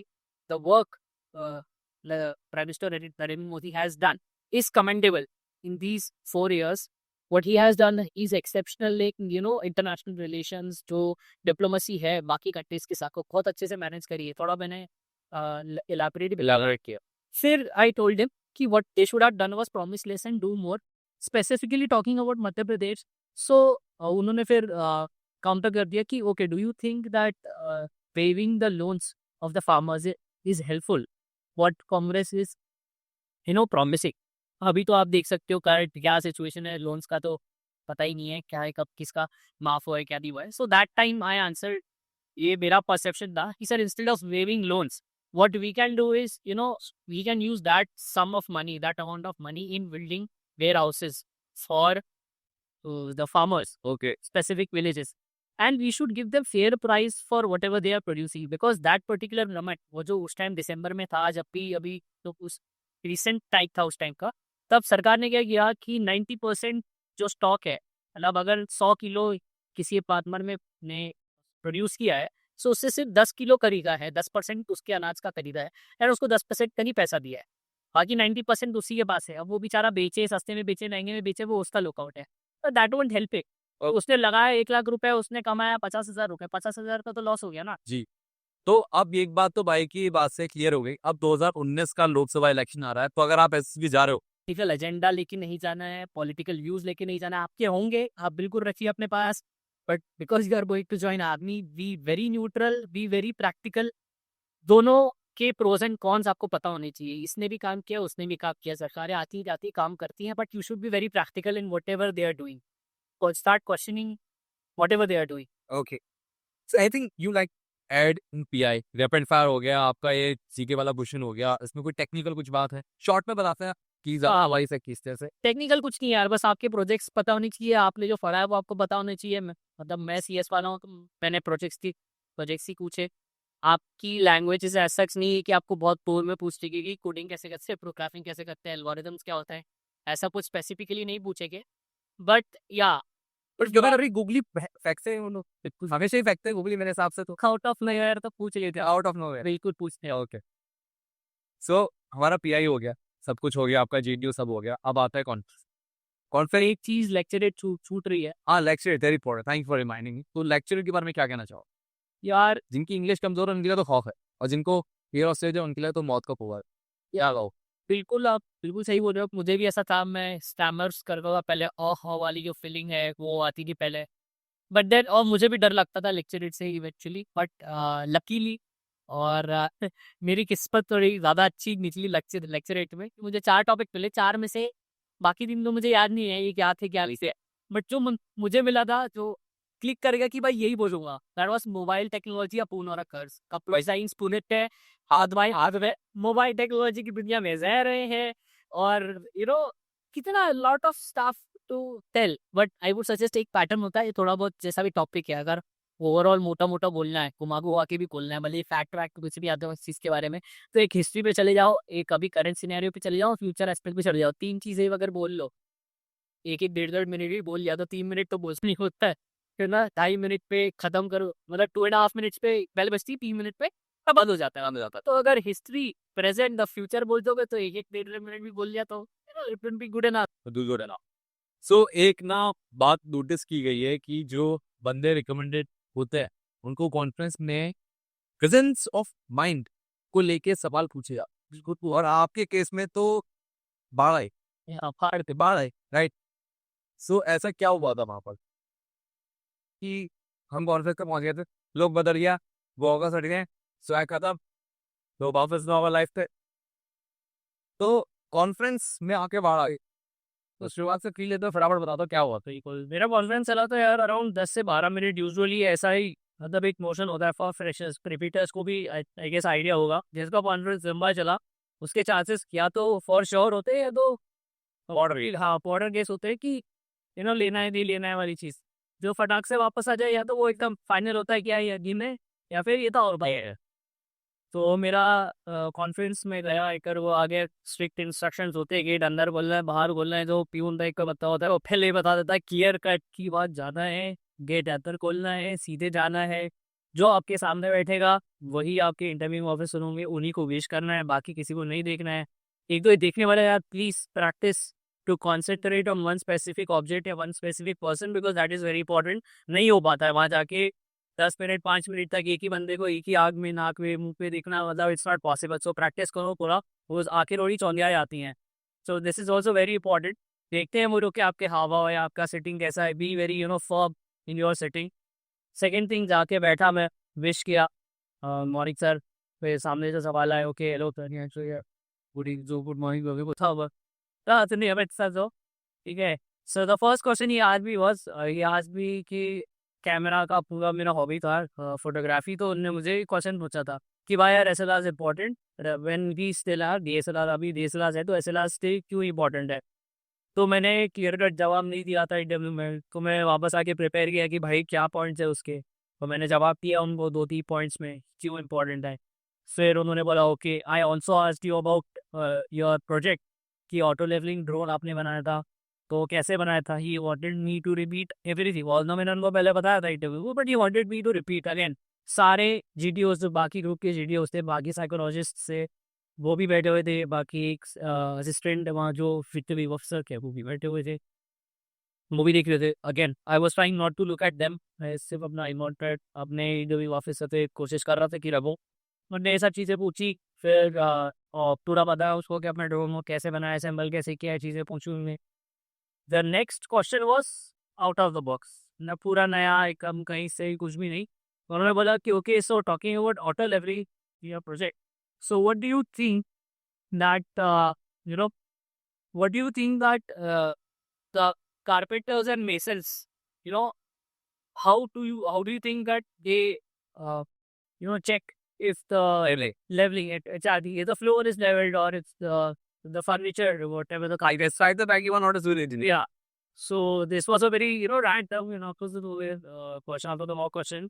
the work the Prime Minister Narendra Modi has done is commendable in these 4 years. What he has done is exceptional, like international relations जो diplomacy है बाकी countries के साथ को बहुत अच्छे से मैनेज करी है। थोड़ा मैंने elaborate किया। फिर I told him कि what they should have done was promise less and do more, specifically talking about Madhya Pradesh. So उन्होंने फिर काउंटर कर दिया कि okay, do you think that waiving the loans of the farmers is helpful? What Congress is promising। अभी तो आप देख सकते हो करंट क्या सिचुएशन है, लोन्स का तो पता ही नहीं है क्या है, कब किसका माफ हुआ है क्या नहीं हुआ है। So that time I answer, ये मेरा परसेप्शन था कि sir instead of waiving loans what we can do is we can use that sum of money, that amount of money in building warehouses for the farmers, okay. specific villages, and we should give them fair price for whatever they are producing, because that particular limit वो जो उस टाइम दिसंबर में था, जब भी अभी तो उस रिसेंट टाइप था उस टाइम का, तब सरकार ने क्या किया कि 90% जो स्टॉक है, मतलब अगर 100 किलो किसी फार्मर में ने प्रोड्यूस किया है, सो उससे सिर्फ 10 किलो खरीदा है, 10% उसके अनाज का खरीदा है और उसको 10% का ही पैसा दिया है, बाकी 90% उसी के पास है। अब वो बेचारा बेचे, सस्ते में बेचे महंगे में बेचे, वो उसका लुकआउट है। तो दैट वोंट हेल्प इट। ओ उसने लगाया 1 लाख रुपए, उसने कमाया 50,000 रुपए, 50,000 का तो लॉस हो गया ना। जी। तो अब एक बात तो भाई की बात से क्लियर हो गई। अब 2019 का लोकसभा इलेक्शन आ रहा है, तो अगर आप एसएसबी जा रहे हो, पॉलिटिकल एजेंडा लेके नहीं जाना है, पॉलिटिकल व्यूज लेके नहीं जाना है। आपके होंगे, आप बिल्कुल रखिए अपने पास, but because you are going to join army, be very neutral, be very practical. दोनों के प्रोज एंड कॉन्स आपको पता होने चाहिए। इसने भी काम किया, उसने भी काम किया, सरकारें आती जाती काम करती हैं, but you should be very practical in whatever they are doing, start questioning whatever they are doing. Okay. So I think you like add in PI, rapid fire हो गया आपका, ये जीके वाला क्वेश्चन हो गया, इसमें कोई टेक्निकल कुछ बात है शॉर्ट में बताते हैं कि ज्यादा हवाई से किस तरह से। टेक्निकल कुछ नहीं यार, बस आपके प्रोजेक्ट्स पता होने चाहिए, आपने जो पढ़ा है वो आपको पता होने चाहिए। मतलब मैं सीएस वाला हूँ, तो मैंने प्रोजेक्ट्स ही पूछे। आपकी लैंग्वेजेस एज सच नहीं है कि आपको बहुत पूर्व में पूछ लेगी कि कोडिंग कैसे करते हैं, प्रोग्रामिंग कैसे करते हैं, एल्गोरिथम्स क्या होता है, ऐसा कुछ स्पेसिफिकली नहीं पूछेंगे। बट या बट जो अभी गूगली फैक्ट है, वो लोग हमेशा ही फैक्ट है गूगली मेरे हिसाब से, तो आउट ऑफ नोवेयर तो पूछ लेते हैं, आउट ऑफ नोवेयर। बिल्कुल पूछते हैं। ओके। सो हमारा पीआई हो गया, सब कुछ हो गया, आपका जीडीयू सब हो गया, अब आता है पर कॉन्फ्रेंस। एक चीज लेक्चरेट छूट रही है हाँ, lecture very important, thank for reminding me. तो लेक्चर के बारे में क्या कहना चाहो? यार। जिनकी इंग्लिश कमजोर है उनके लिए तो खौफ है, और जिनको एयर हॉस्टेज है उनके लिए तो मौत का कुआं है। क्या कहो? बिल्कुल, आप बिल्कुल सही बोल रहे हो। मुझे भी ऐसा था, मैं स्टैमर्स करता था पहले, वाली जो फीलिंग है वो आती थी पहले। बट देन और मुझे भी डर लगता था लेक्चरेट से इवेंचुअली, बट लकीली और मेरी किस्मत थोड़ी ज़्यादा अच्छी निकली लेक्चरेट में। मुझे 4 टॉपिक मिले, 4 में से बाकी 3 तो मुझे याद नहीं है ये क्या थे क्या नहीं थे। बट जो मुझे मिला था, जो क्लिक करेगा कि भाई यही बोलूंगा, that was mobile technology upon और कर्स का साइंस पुनेट है। हाथ बाई हाथ में मोबाइल टेक्नोलॉजी की दुनिया में रह रहे हैं, और कितना lot of stuff to tell. But I would suggest, एक पैटर्न होता है, ये थोड़ा बहुत जैसा भी टॉपिक है, अगर ओवरऑल मोटा मोटा बोलना है, घुमा घुमा के भी बोलना है, भले फैक्ट वैक्ट कुछ भी आता है इस चीज़ के बारे में, तो एक हिस्ट्री पे चले जाओ, एक अभी करंट सिनेरियो पे चले जाओ, फ्यूचर एस्पेक्ट पे चले जाओ। 3 चीज़ें अगर बोल लो, एक एक 1.5 मिनट भी बोल लिया तो 3 मिनट तो बोझ नहीं होता है, फिर ना 2.5 मिनट पे खत्म करो, मतलब 2.5 मिनट्स पे बेल बजती, 3 मिनट पे तब बंद हो जाता है, बंद हो जाता है। तो अगर हिस्ट्री प्रेजेंट द फ्यूचर बोल दोगे तो एक एक 1.5 मिनट भी बोल लिया तो it will be good enough. Good है ना। सो एक ना बात नोटिस की गई है कि जो बंदे रिकमेंडेड होते हैं उनको कॉन्फ्रेंस में प्रेजेंस ऑफ माइंड को लेके सवाल पूछेगा बिल्कुल, और आपके केस में तो 12 फाड़ थे, 12, राइट? सो ऐसा क्या हुआ था वहां पर कि हम कॉन्फ्रेंस पे पहुंच गए थे, लोग बदल गया, वो होगा सट गए, स्वैग खत्म, तो वापस नॉर्मल लाइफ थे, तो कॉन्फ्रेंस में आके बाढ़ आ गई। तो शुरुआत से क्लियर तो फटाफट बता दो क्या हुआ था। बिल्कुल, मेरा कॉन्फ्रेंस चला था यार अराउंड 10 से 12 मिनट यूजुअली ऐसा ही मतलब एक मोशन होता है फॉर फ्रेशर्स, रिपीटर्स को भी आई गेस आइडिया होगा। जिसका कॉन्फ्रेंस लंबा चला उसके चांसेस या तो फॉर श्योर होते हैं या तो Border हाँ, बॉर्डर केस होते हैं कि लेना है नहीं लेना है वाली चीज़। जो फटाक से वापस आ जाए या तो वो एकदम फाइनल होता है कि यार ये दिन है या फिर ये तो और भाई है। तो मेरा कॉन्फ्रेंस में गया एक वो आगे स्ट्रिक्ट इंस्ट्रक्शंस होते हैं, गेट अंदर बोलना है बाहर बोलना है। जो प्यून टाइप का बता होता है वो पहले ही बता देता है क्लियर कट की बात जाना है, गेट अंदर खोलना है, सीधे जाना है। जो आपके सामने बैठेगा वही आपके इंटरव्यू ऑफिसर होंगे, उन्हीं को विश करना है, बाकी किसी को नहीं देखना है। एक तो ये देखने वाला यार please practice to concentrate on one specific object या one specific person because that is very important. नहीं हो पाता है वहाँ जाके 10 मिनट 5 मिनट तक एक ही बंदे को एक ही आग में नाक में मुंह पे देखना, मतलब it's not possible. So practice करो पूरा, वो आखिर थोड़ी चौंधियाँ आती हैं। So this is also very important. देखते हैं वो लोग के आपके हाव भाव है, आपका सिटिंग कैसा है, be very firm in your sitting. Second thing जाके बैठा मैं, विश किया मॉर्निंग सर। फिर सामने से सवाल आया okay hello sir good morning पूछा हुआ तो नहीं हमें सर जो ठीक है। सो द फर्स्ट क्वेश्चन ही आज भी वॉज ये आज भी कि कैमरा का पूरा मेरा हॉबी था फोटोग्राफी। तो उन्होंने मुझे क्वेश्चन पूछा था कि भाई यार S L R important when we still are D S L R, अभी डी एस एल आर है तो एस एल आर स्टिल क्यों इंपॉर्टेंट है। तो मैंने क्लियर कट जवाब नहीं दिया था इंटरव्यू में, तो मैं वापस आके प्रिपेयर किया कि भाई क्या पॉइंट्स है उसके। तो मैंने जवाब दिया उनको 2-3 पॉइंट्स में क्यों इंपॉर्टेंट है। फिर उन्होंने बोला okay I also asked you about your project कि ऑटो लेवलिंग ड्रोन आपने बनाया था तो कैसे बनाया था। He wanted me to repeat everything, although मैंने उनको पहले बताया था इंटरव्यू को, but he wanted me to repeat again. सारे जीडीओस जो बाकी ग्रुप के जीडीओस थे, बाकी साइकोलॉजिस्ट से वो भी बैठे हुए थे, बाकी एक असिस्टेंट वहाँ जो फिटरी ऑफिसर थे वो भी बैठे हुए थे, मूवी देख रहे थे। Again I was trying not to look at them, मैं सिर्फ अपना इमोटेड अपने इंटरव्यू ऑफिसर से कोशिश कर रहा था कि रहो। उन्होंने ये सब चीज़ें पूछी। फिर और पूरा बताया उसको कि अपना ड्रोन को कैसे बनाया, असेंबल कैसे किया है, चीज़ें पूछी उन्होंने। The next question was out of the box, न पूरा नया एकदम कहीं से कुछ भी नहीं। उन्होंने बोला कि okay so talking about auto लेवरी your project, so what do you think that you know what do you think that the carpenters and masons, you know how do you think that they uh, check if the leveling exactly if the floor is leveled or it's the furniture whatever the I described the back, you are not a civil engineer. yeah. So this was a very random question to question after the mock question.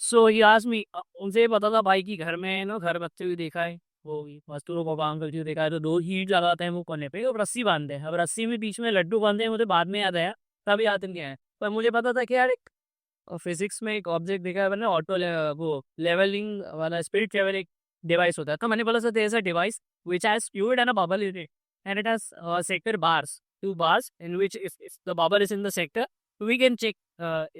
So he asked me उनसे ये पता था भाई कि घर में घर बच्चे भी देखा है, वो मजदूरों को काम करते हुए देखा है, तो 2 हीट लगाते हैं वो कोने पे और रस्सी बांधते हैं। अब रस्सी में बीच में लड्डू बांधते हैं, मुझे बाद में याद आया, तभी याद नहीं आया। पर मुझे पता था कि यार एक फिजिक्स में एक ऑब्जेक्ट देखा है मैंने ऑटो वो लेवलिंग वाला स्पिरिट लेवल एक डिवाइस होता है। तो मैंने बोला sir there is a device which has fluid and a bubble in it and it has sector bars, 2 bars in which if the bubble is in the sector we can check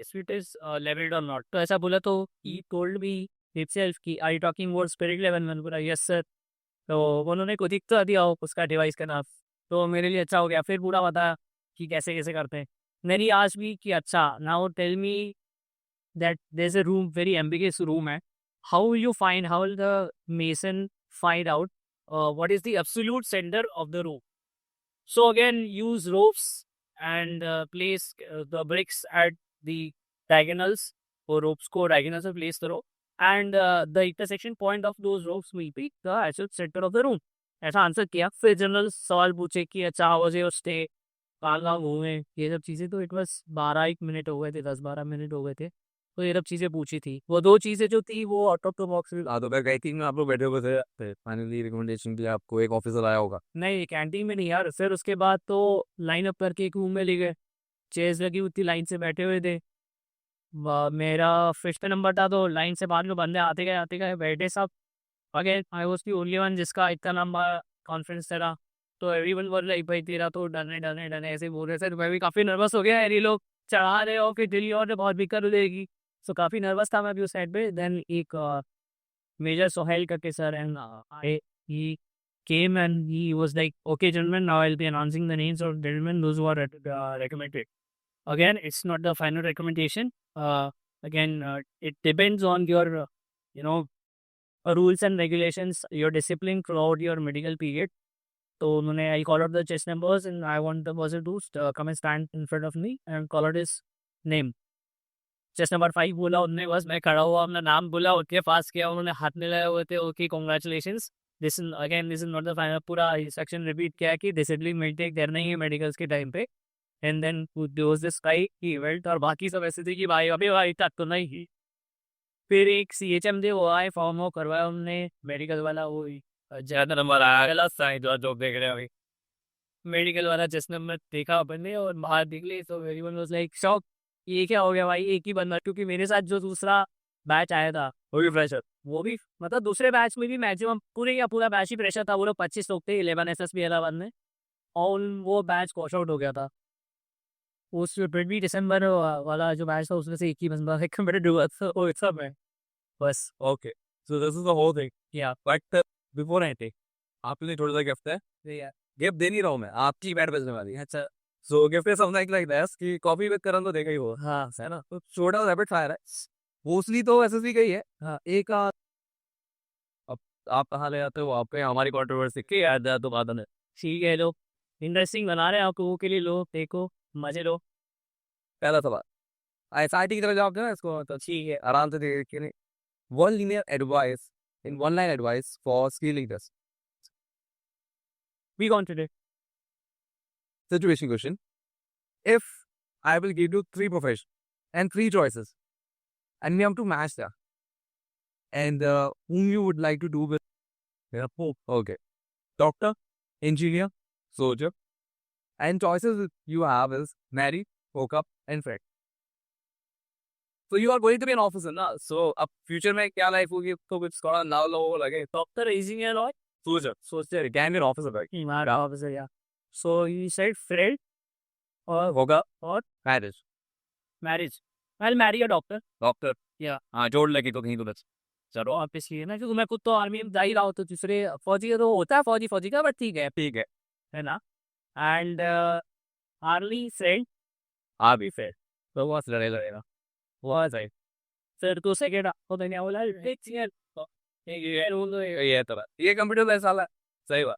if it is leveled or not। तो ऐसा बोला तो he told me himself कि are you talking about spirit level, मैंने बोला yes sir। तो उन्होंने खुद ही तो दिया उसका डिवाइस का नाम, तो मेरे लिए अच्छा हो गया। फिर पूरा बताया कि कैसे कैसे करते हैं। मेरी आज भी कि अच्छा now tell me that there's a room, very ambiguous room है, how will you find, how will the mason find out what is the absolute center of the room। So again use ropes and place the bricks at the diagonals, or ropes को diagonals पे place करो and the intersection point of those ropes will be the actual center of the room। ऐसा आंसर किया। फिर जनरल सवाल पूछे कि अच्छा how was your stay, कहाँ घूमे, ये सब चीज़ें। तो इट बस 12-1 मिनट हो गए थे, 10-12 मिनट हो गए थे। तो ये सब चीज़ें पूछी थी। वो 2 चीज़ें जो थी वो आउट ऑफ द बॉक्स। दोपहर कैंटीन में आप लोग बैठे हुए थे, फिर फाइनली रिकमेंडेशन के लिए आपको एक ऑफिसर आया होगा। नहीं कैंटीन में नहीं यार, फिर उसके बाद तो लाइन अप करके एक रूम में ले गए, चेयर्स लगी हुई थी, लाइन से बैठे हुए थे। मेरा 5th नंबर था तो लाइन से बाद में बंदे आते गए बैठे सब। Again I was the only one जिसका इतना लंबा कॉन्फ्रेंस चला। तो एवरीवन बोल रहा भाई तेरा तो डन है ऐसे बोल रहे थे। तो मैं भी काफ़ी नर्वस हो गया यार, ये लोग चढ़ा रहे हो कि दिल्ली और बहुत बेकार हो जाएगी। सो काफ़ी नर्वस था मैं भी उस साइड पे। देन एक मेजर सोहेल करके sir and I he came and he was like, okay gentlemen, now I'll be announcing the names of gentlemen those who are recommended. Again it's not the final recommendation. Again it depends on your you know rules and regulations, your discipline throughout your medical period. तो उन्होंने I call out the chest numbers and I want the person to come and stand in front of me and call out his name. Chest number 5 बोला उन्होंने, बस मैं खड़ा हुआ, अपना नाम बोला, उनके पास किया, उन्होंने हाथ मिलाए हुए थे, okay congratulations, this is not the final, पूरा सेक्शन रिपीट किया कि डिसिप्लिन मेंटेन करना ही है मेडिकल्स के टाइम पे। एंड देन दिस काई इवेंट, और बाकी सब ऐसे थे कि भाई अभी भाई तक तो नहीं ही। फिर एक CHM थे, वो आए, फॉर्म वो करवाया उनने, मेडिकल वाला, वो ज्यादा नंबर आया, गलत साइन जो देख रहे हैं अभी, मेडिकल वाला चेस्ट नंबर देखा अपन ने और बाहर निकले तो एवरीवन वाज लाइक शॉक, ये क्या हो गया भाई, एक ही बंदा, क्योंकि मेरे साथ जो दूसरा बैच आया था वो भी फ्रेशर, वो भी मतलब दूसरे बैच में भी मैक्सिमम पूरे का पूरा बैच ही फ्रेशर था, वो लोग 25 लोग थे 11 SSB इलेवन में, और वो बैच वॉश आउट हो गया था। उस 20 दिसंबर वाला जो बैच था उसमें से एक ही बंदा कम्पेयर हुआ था वो सब है बस। Okay. So this is the whole thing. या But before I take, आपके लिए थोड़ा सा गिफ्ट है। गिफ्ट दे नहीं रहा हूँ मैं, आपकी बैट बजने वाली है। अच्छा, so gift is something like this कि कॉफी विद करण तो देगा ही वो, हाँ है ना? तो छोटा रैपिड फायर है, मोस्टली तो एसएसबी का ही है। हाँ, एक अब आप कहाँ ले जाते हो, आपके हमारी कंट्रोवर्सी के याद है तो बात है। ठीक है, लो, इंटरेस्टिंग बना रहे हैं आपको, वो के लिए लो, देखो, मजे लो। पहला सवाल, एसआईटी की तरह जवाब देना इसको, तो ठीक है, आराम से देखिए। One linear advice, in one line advice for skill leaders. Be confident. Situation question. If I will give you three professions and three choices, and we have to match that, and whom you would like to do with? Yeah, okay. Doctor, engineer, soldier, and choices you have is marry, hook up, and friend. So you are going to be an officer, na? So अब future में क्या life होगी तो कुछ थोड़ा नाव लो लगे। डॉक्टर, इंजीनियर और Soldier, soldier, can be an officer, right? हमारा ऑफिसर, या सो यू सेड फ्रेंड और होगा और marriage, marriage. I marry a doctor. doctor, या हाँ जोड़ लगी तो कहीं तो बस। चलो आप इसलिए ना, क्योंकि मैं खुद तो आर्मी में जा ही रहा हूँ, तो दूसरे फौजी का तो होता है, फौजी फौजी का, बट ठीक ठीक है ना। एंड आर्ली फ्रेंड, हाँ भी फिर तो बहुत लड़ेगा बहुत सही। फिर तो सेकेंड आपको तो क्या बोला, इंजीनियर, ये तो बात, ये कंप्यूटर का साला सही बात।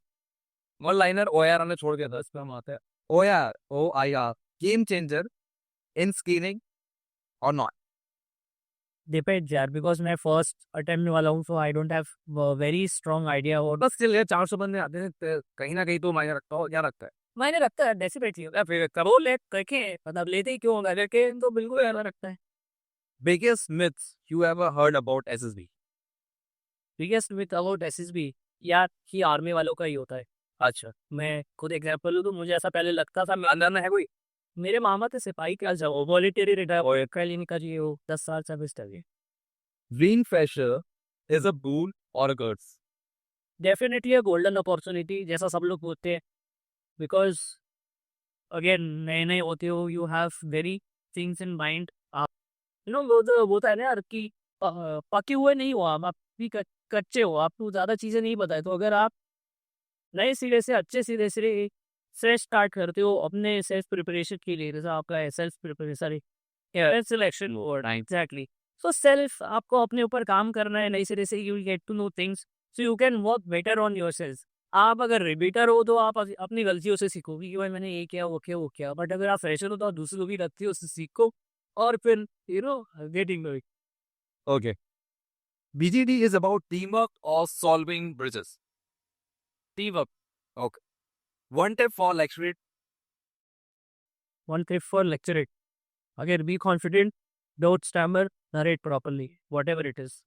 वन लाइनर ओआर हमने छोड़ दिया था, इस पे हम आते हैं। OIR game changer in screening और नॉट। डिपेंड्स यार, बिकॉज मैं फर्स्ट अटेम्प्ट वाला हूँ, so I don't have very strong idea. और बस स्टिल ये 400 बंदे आते हैं तो कहीं ना कहीं तो मायने रखता हो, क्या रखता है? मैंने रखता है डेसिपेटली, या फिर वो ले करके मतलब लेते ही क्यों होगा, लेके तो बिल्कुल ऐसा रखता है। Biggest myths you ever heard about SSB. Biggest with about SSB, यार कि आर्मी वालों का ही होता है। अच्छा, मैं खुद एग्जाम्पल हूँ, तो मुझे ऐसा पहले लगता था, अंदर में है कोई, मेरे मामा थे सिपाही, क्या जाओ वॉलेंटरी रिटायर कर नहीं करिए, वो 10 साल सर्विस करिए। बीइंग फ्रेशर इज अ बूल और अ कर्स। डेफिनेटली अ गोल्डन अपॉर्चुनिटी, जैसा सब लोग बोलते हैं, बिकॉज अगेन नए नए होते हो, you have very things in mind. आप वो तो होता है ना यार कि पके हुए नहीं हो आप भी कच्चे हो, आपको ज़्यादा चीज़ें नहीं पता है, तो अगर आप नए सिरे से अच्छे सिरे से फ्रेश स्टार्ट करते हो अपने सेल्फ प्रिपरेशन के लिए, जैसा आपका self preparation selection word exactly. So self आपको अपने ऊपर काम करना है नई सिरे से, you get to know things, so you can work better on yourself. आप अगर रिपीटर हो तो आप अपनी गलतियों से सीखोगे कि भाई मैंने ये किया वो किया वो किया, बट अगर आप फ्रेशर हो तो आप दूसरों की गलतियों से सीखो और फिर getting know. Okay, BGD is about teamwork or solving bridges. Teamwork. Okay. One tip for lecture. One tip for lecturing, again be confident, don't stammer, narrate properly, whatever it is,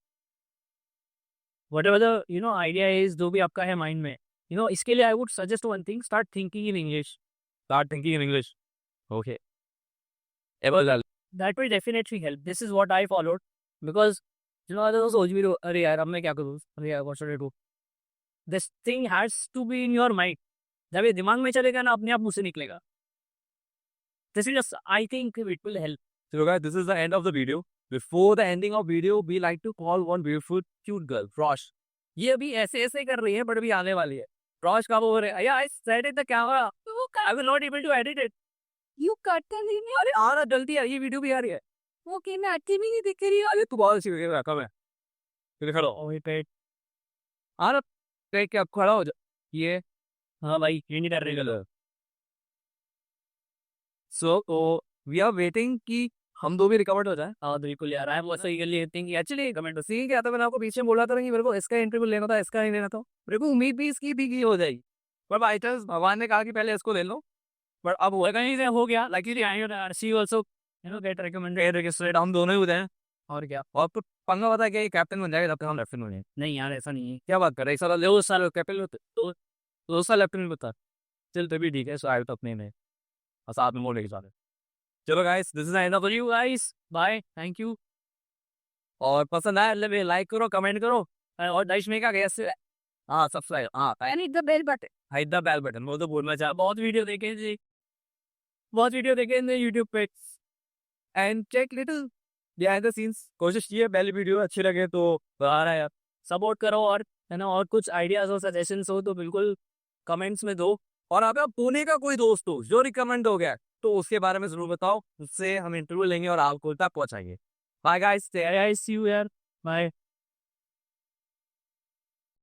whatever the idea is, जो भी आपका है माइंड में, इसके लिए आई would suggest one thing, start thinking in English. Start thinking in English. Okay. That will definitely help. This is what I followed, because अगर सोच भी लो, अरे यार अब मैं क्या करूँ, अरे यार what should I do, this thing has to be in your mind, जब ये दिमाग में चलेगा ना अपने आप मुंह से निकलेगा। This is just, I think it will help. So guys, this is the end of the video. Before the ending of video, we like to call one beautiful, cute girl, Rosh. ये अभी ऐसे ऐसे कर रही है, बट अभी आने वाली है। रॉश का बोल रहे हैं, I said it the camera, I will not able to edit it. You cut कर रही है। अरे आ रहा जल्दी है, ये वीडियो भी आ रही है। वो कि मैं अच्छी भी नहीं दिख रही हूँ। अरे तू बहुत अच्छी लगी रखा मैं। फिर खड़ा हो। ओए पेट, आ रहा, देख के अब खड़ा हो जा। ये हाँ भाई ये नहीं कर रहे सो वी आर वेटिंग कि हम दो भी रिकवर्ड हो जाए। हाँ बिल्कुल यार I am also eagerly thinking actually comment scene क्या था, मैंने आपको पीछे बोला था ना कि मेरे को इसका इंटरव्यू लेना था, इसका नहीं लेना था। मेरे को उम्मीद भी इसकी थी कि हो जाएगी, पर बाई चांस भगवान ने कहा कि पहले इसको ले लो, पर अब हुआ कहीं से हो गया like see also you know get recommended registered, हम दोनों ही हो जाए। और क्या और फिर पंगा बता क्या, कैप्टन बन जाएगा, तब तक हम लेफ्टिनेंट बन जाएंगे। नहीं यार ऐसा नहीं है क्या बात कर रहे हैं, 1 साल 2 साल कैप्टन होते, 2 साल लेफ्टिनेंट बता, चल तभी ठीक है। सो आए तो अपने में और साथ में मोड़ लेके साथ। चलो guys, this is end of you guys bye thank you और पसंद आया लाइक करो, कमेंट करो, और दाइश में क्या गैस, हाँ सब्सक्राइब, हाँ And hit the bell button. Hit the bell button, वो तो बोलना चाह। बहुत वीडियो देखे जी बहुत वीडियो देखे यूट्यूब पे and check little behind the scenes, कोशिश की है पहली वीडियो अच्छी लगे तो बता रहा है यार। सपोर्ट करो और है ना और कुछ आइडियाज हो सजेशंस हो तो बिल्कुल कमेंट्स में दो, और अगर पुणे का कोई दोस्त हो जो रिकमेंड हो गया तो उसके बारे में जरूर बताओ, उससे हम इंटरव्यू लेंगे और आपको तक पहुंचाएंगे। Bye guys. I see you यार बाय